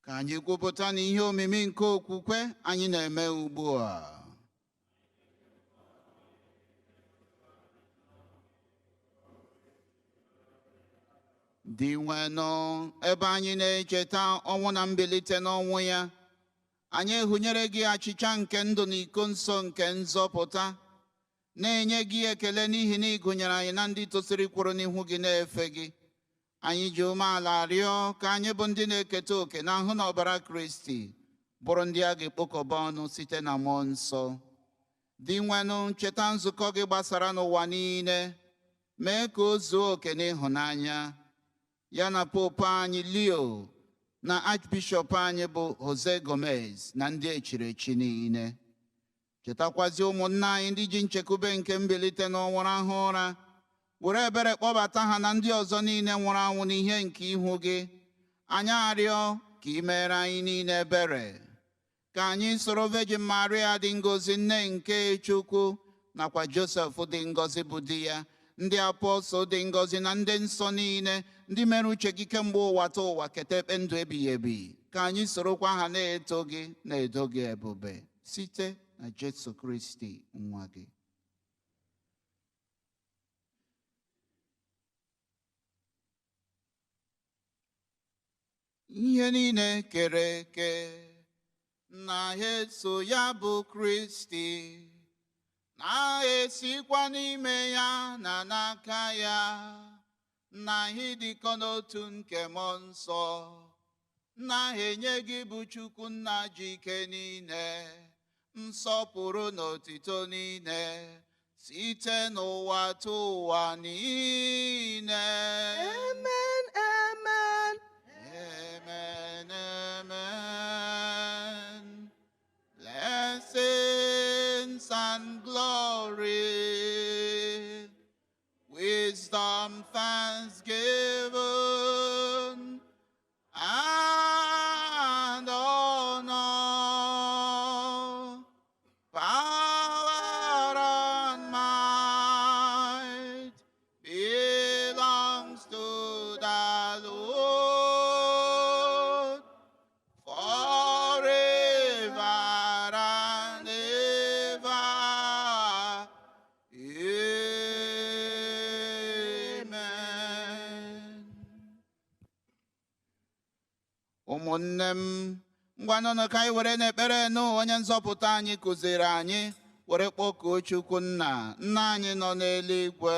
Ka anyị kwupụta na ihe omimi nke okwukwe anyị na-eme ugbu a. Dị nwenụ, ebe anyị na-echeta ọnwụ na mbilite n'ọnwụ ya, anyị ehụnyere gị achịcha nke ndụ na iko nsọ nke nzọpụta, na-enye gị ekele n'ihi na ị gụnyere anyị na ndị tosiri kwụrụ n'ihu gị na-efe gị. Anyị ji umeala rịọ ka anyị bụ ndị na-eketa oke na ahụ na ọbara Kristi, bụrụ ndị a ga-ekpokọba ọnụ site na mmụọ nsọ. Dị nwenụ, cheta nzukọ gị gbasara n'ụwa niile, mee ka o zuo oke n'ịhụnanya, ya na pope anyị Leo na archbishop anyị bụ Jose Gomez na ndị echiri echi niile. Chetakwazi ụmụnna anyị ndị ji nchekwube nke mbilite n'ọnwụ rahụ ụra, were ebere kpọbata ha na ndị ọzọ niile nwụrụ anwụ n'ihe nke ihu gị. Anyị arịọ ka ị mere anyị niile ebere, ka anyị soro Virgin Maria dị ngọzi nne nke Chukwu, nakwa Joseph dị ngọzi bụ di ya, ndị apọstọl dị ngọzi na ndị nsọ niile ndị mere uche gị kemgbe ụwa ta ụwa keta ekpe ndụ ebighị ebi, ka anyị sorokwa ha na-eto gị na-edo gị ebube site na Jesu Kristi nwa gị. Ihe niile kere eke na eso ya bụ Kristi, na-esikwa n'ime ya na n'aka ya, na ịdịkọ n'otu nke mmụọ nsọ, na-enye gị bụ Chukwu Nna ji ike niile, nsọpụrụ na otito niile, site n'ụwa ta ụwa niile. Amen, amen. Amen, amen. Blessings and glory, wisdom, thanksgiving, and honor, power and might belongs to the Lord forever and ever. Amen. Ụmụnne m, ngwanụnụ ka anyị were n'ekpere nụ onye nzọpụta anyị kụziri anyị, were kpọkuo Chukwu Nna anyị nọ n'eluigwe.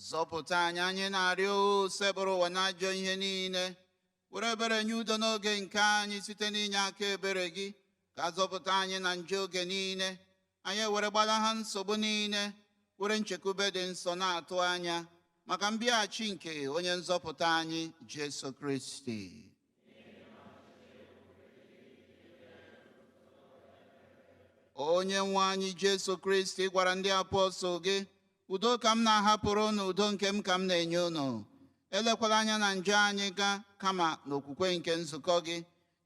Zọpụta anyị, anyị na-arịọ sekpụrụ ụwa n'ajọ ihe niile, were ebere nye udo n'oge nke anyị site n'inye aka ebere gị, ka zọpụta anyị na njọ oge niile. Anyị were gbalaha nsogbu niile, were nchekwube dị nsọ na-atụ anya maka mbịaghachi nke onye nzọpụta anyị Jesu Kristi. Onye nwe anyị Jesu Kristi gwara ndị apọstọl gị, udo ka m na-ahapụrụ unu, udo nke m ka m na-enye unu. Elekwala anya na njọ anyị ga, kama n'okwukwe nke nzukọ gị.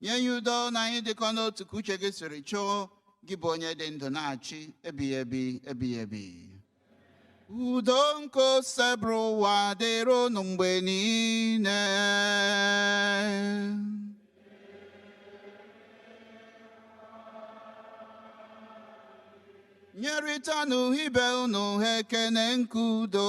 Nye ya udo na anyị dịkọ n'otu ka uche gị siri chọọ, gị bụ onye dị ndụ na-achị ebighị ebi ebighị ebi. Udo nke osebụrụ ụwa dịrị unu mgbe niile. Nyerịtanụ ibe unu ekene nke udo.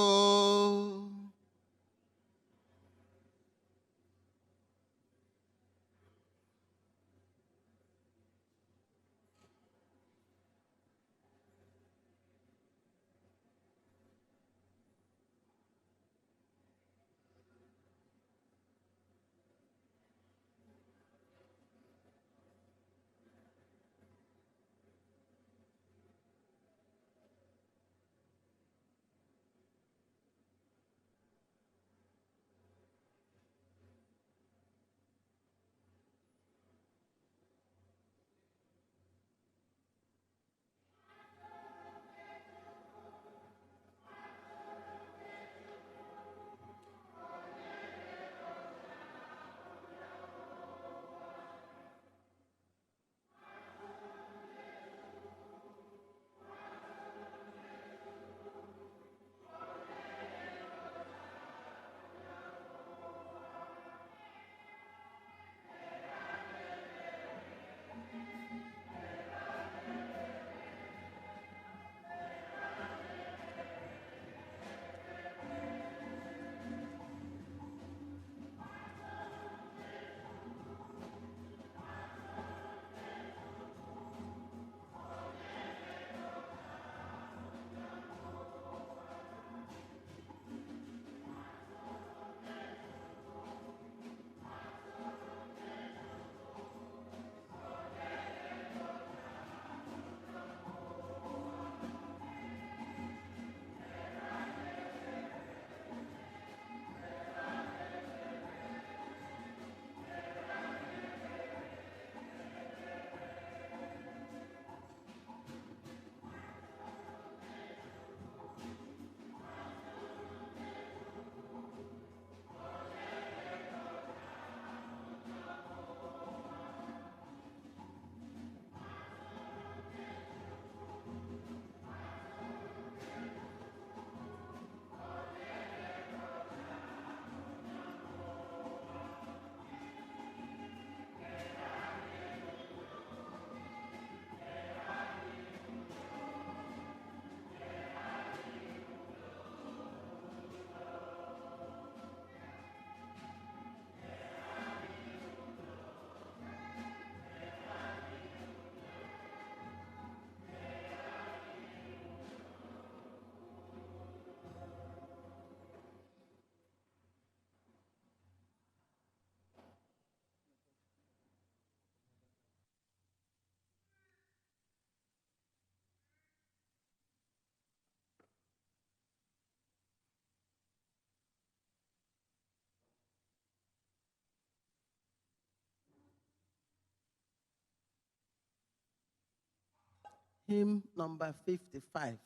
Hymn number 55.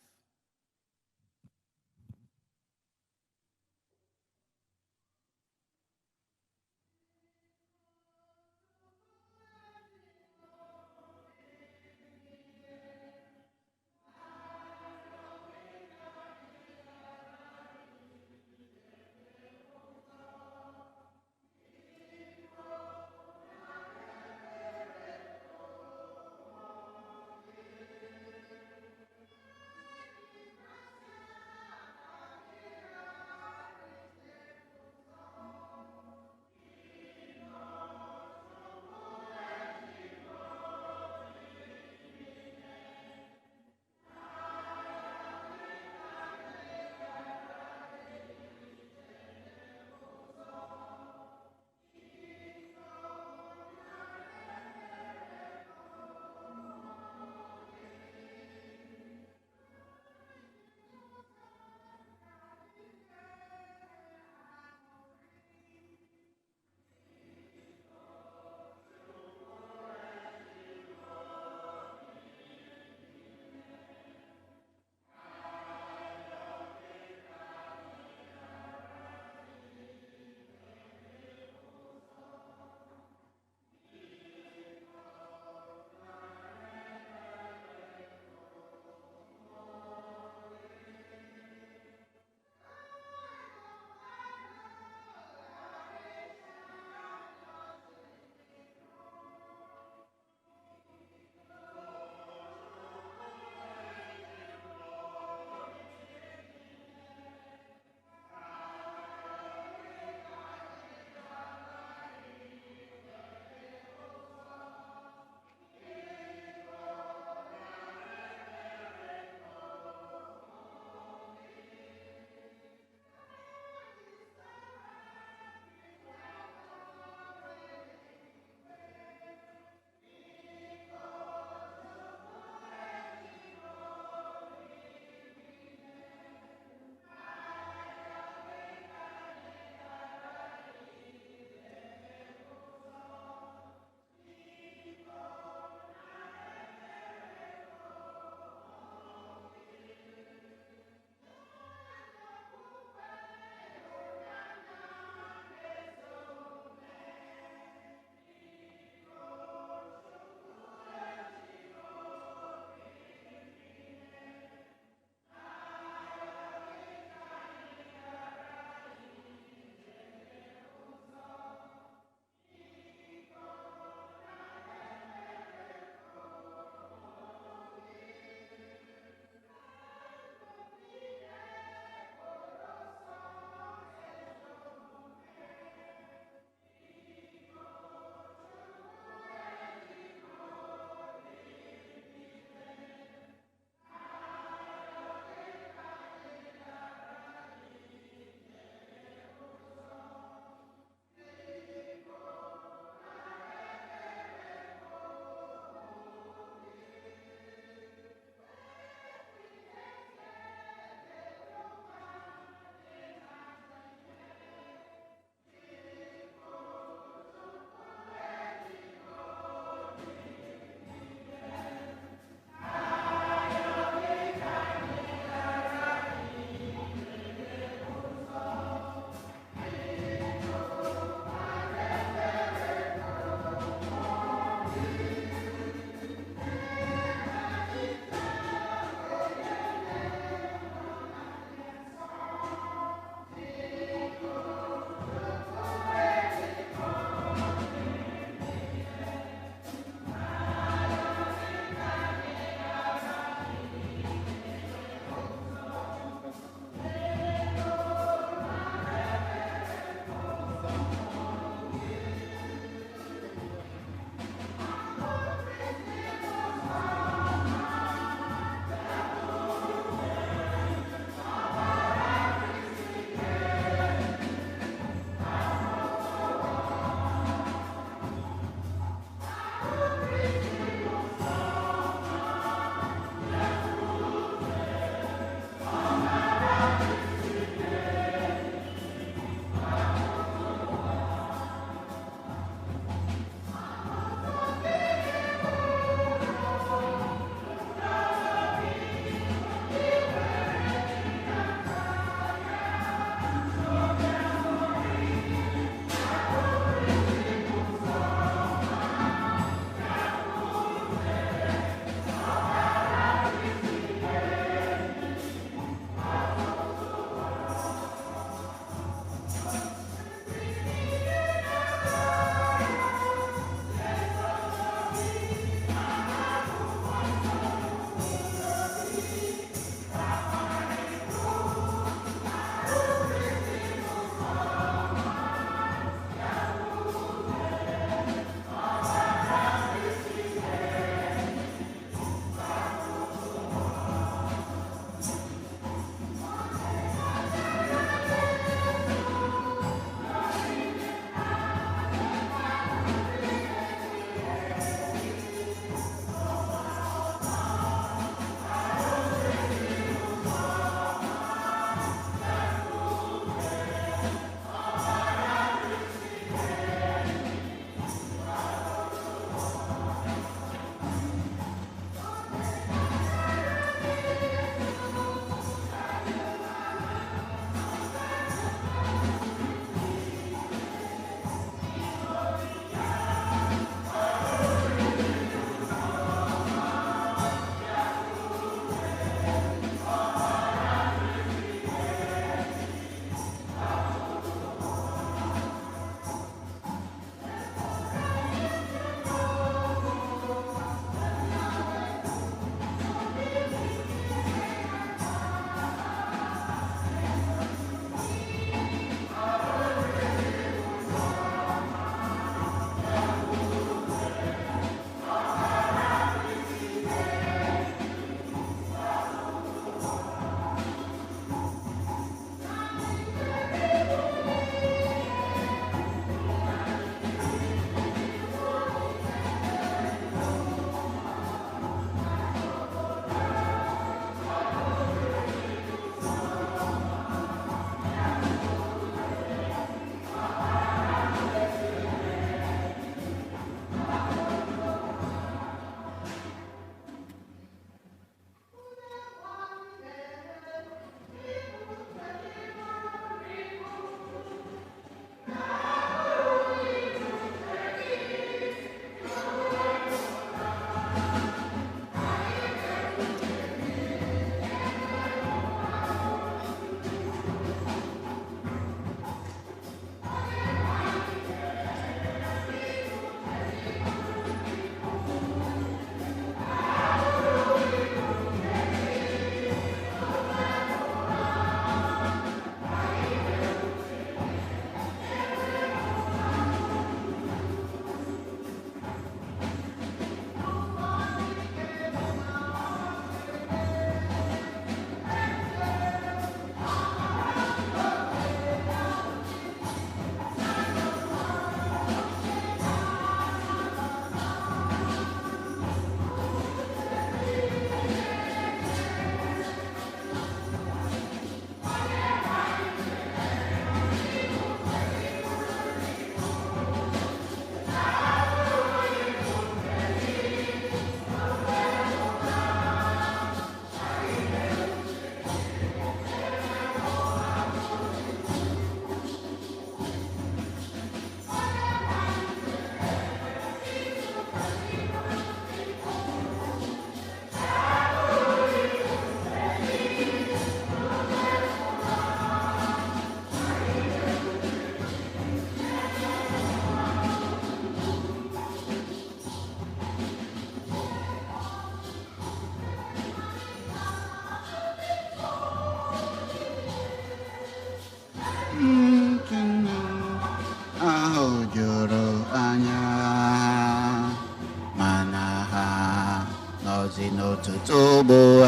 ngọzi n'ụtụtụ ugbu a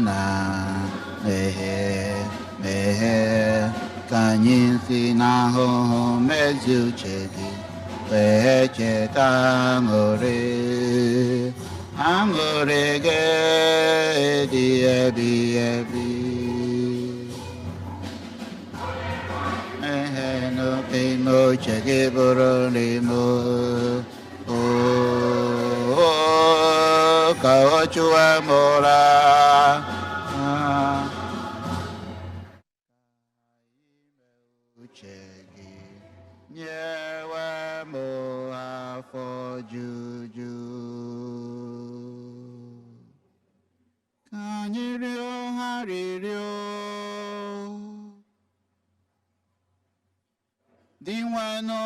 na meghe ka anyị si n'ahụhụ mezi uche gị wee cheta aṅụrị gị dị ebi n'oke ime uche gị bụrụ n'ime ka ọ chụwa m ụra uche gị nyewe m afọ juju ka anyị rịọ ha rịrịọ dị nwenụ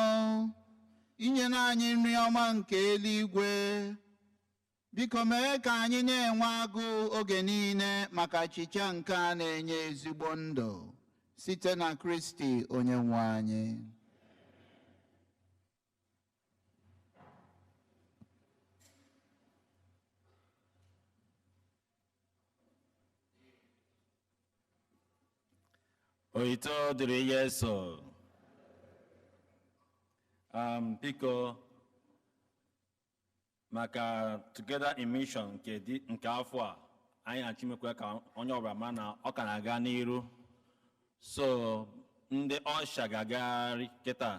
inyere anyị nri ọma nke eluigwe biko mee ka anyị na-enwe agụụ oge niile maka achịcha nke a na-enye ezigbo ndụ site na Kristi onye nwe anyị. Oito dịrị Yesu. Biko maka Together in Mission nke afọ a anyị na-achimekwe ka onye ọbụla ma na ọ ka na-aga n'iru, so ndị ọsha ga-agagharị kịta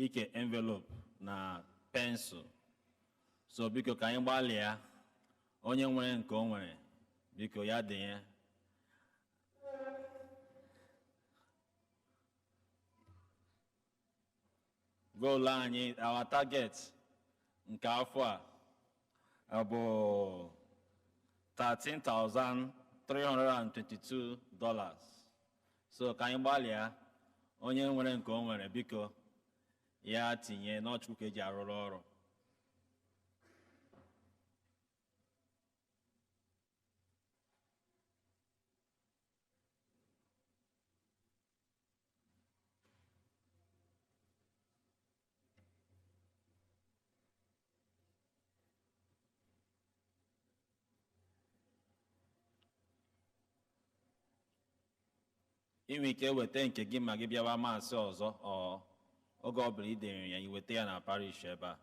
ike envelope na pensụl, so biko ka anyị gbalịa onye nwere nke o nwere biko ya denye. Goal anyị, our target nke afọ a bụ $13,322. So ka anyị gbalịa onye nwere nke o nwere biko ya tinye n'ọchukwu ka eji arụrụ ọrụ. Inwe ike weta nke gị ma gị bịawa maasị ọzọ oge ọ bụla ị dere ya iweta ya na parish ebe a.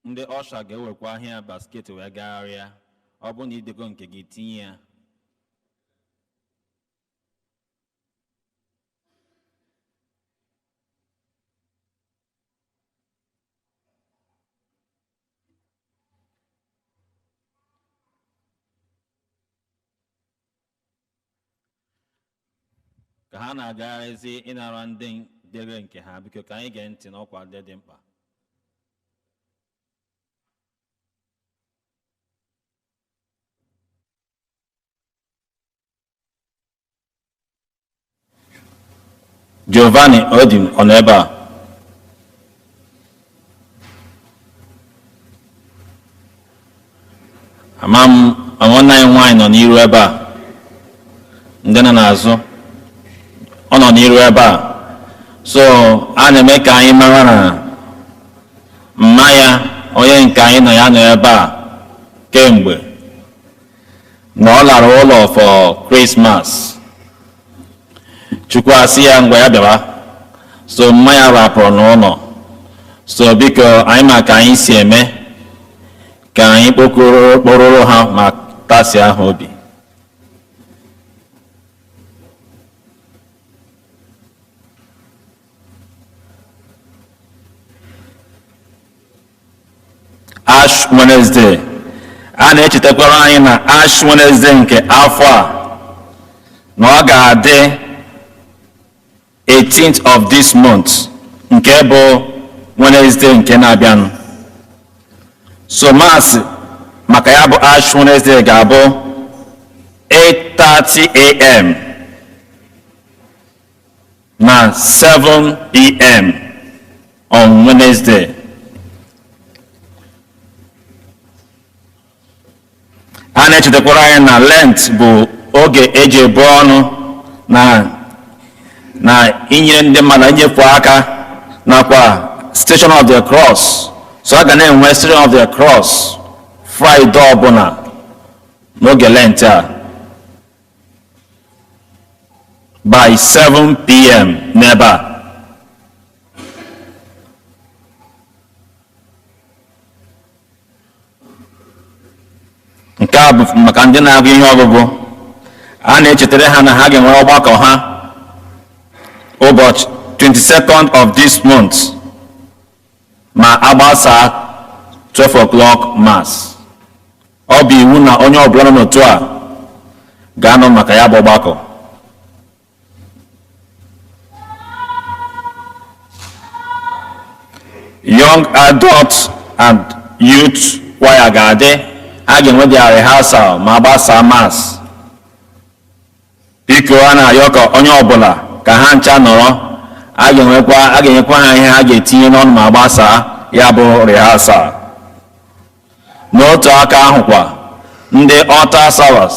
Ndị ọsha ga-ewekwa ahịa basket wee gagharịa. Ọ bụ na idego nke gị tinye ya. Ka ha na-agagharịzi ịnara ndị dere nke ha, biko ka anyị gee ntị n'ọkwa ndị dị mkpa. Giovanni Odim ọ nọ ebe a? Ama m nwanne anyị nwaanyị nọ n'iru ebe a, ndị nọ n'azụ ọ nọ n'iru ebe a, so a na-eme ka anyị mara na mma ya onye nke anyị nọ ya nọ ebe a kemgbe na ọ lara ụlọ for Christmas. Chukwu asị ya ngwa ya bịawa, so mma ya rapụrụ n'ụlọ, so biko anyị ma ka anyị si eme ka anyị kpokọrọ ha ma tasi ahụ obi. Ash Wednesday, a na-echetakwara anyị na Ash Wednesday nke afọ a na ọ ga-adị 18th of this month, nke bụ Wednesday nke na-abịanụ. So mass maka ya bụ Ash Wednesday ga-abụ 8:30 a.m. na 7 p.m. on Wednesday. A na-echetakwara anyị na Lent bụ oge eji ebu ọnụ na inye ndị mmadụ inyefu aka nakwa Station of the Cross. So a ga na-enwe Station of the Cross Friday ọbụla n'oge Lent a by 7 p.m. n'ebe a. Nke a bụ maka ndị na-agụ ihe ọgụgụ. A na-echetara ha na ha ga-enwe ọgbakọ ha ụbọchị 22nd of this month ma agbasa 12 o'clock mass. Ọ bụ iwu na onye ọbụla nọ n'otu a ga-anọ maka ya bụ ọgbakọ. Young adults and youth choir ga-adị. A ga-enwe their rehearsal ma agbasa mass. Biko a na-ayọ ka onye ọbụla ka ha ncha nọrọ. A ga-enyekwa ha ihe ha ga-etinye n'ọnụ ma agbasa ya bụ rehearsal. N'otu aka ahụkwa, ndị altar servers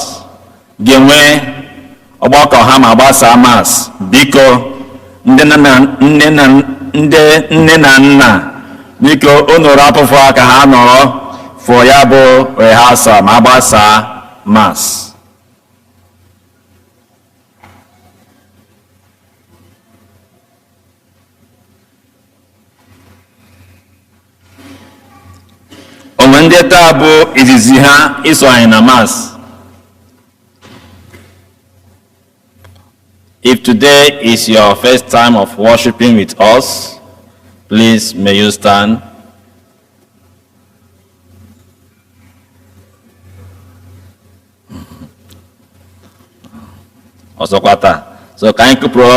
ga-enwe ọgbakọ ha ma agbasa mass. Biko nne na nna biko unu rapụfụ aka ha nọrọ for ya bụ rehearsal ma agbasa mass. Onwe ndị taa bụ izizi ha iso anyị na mass. If today is your first time of worshiping with us, please may you stand. Ọzọkwa taa. So ka anyị kụpụrụ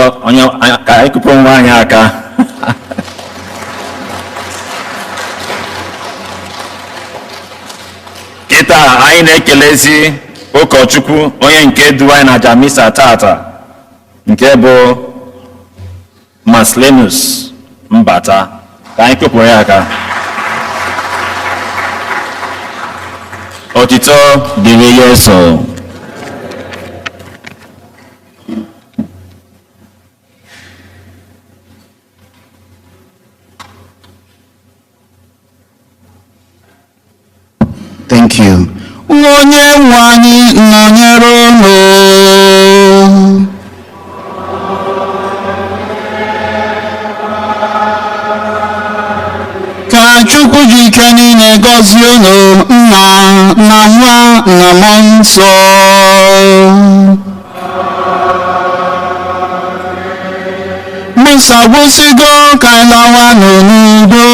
nwa anyị aka. Kịta anyị na-ekelezi ụkọchukwu onye nke du anyị na Jamisa tata nke bụ Maslenus Mbata. Ka anyị kụpụrụ ya aka. Otito dịrị Yesu. Thank you. Onye nwe anyị nọnyere unu. Ka Chukwu ji ike niile gọzie unu, Nna na Nwa na Mmụọ Nsọ. Misa gwụsịgo ka anyị lawa n'udo.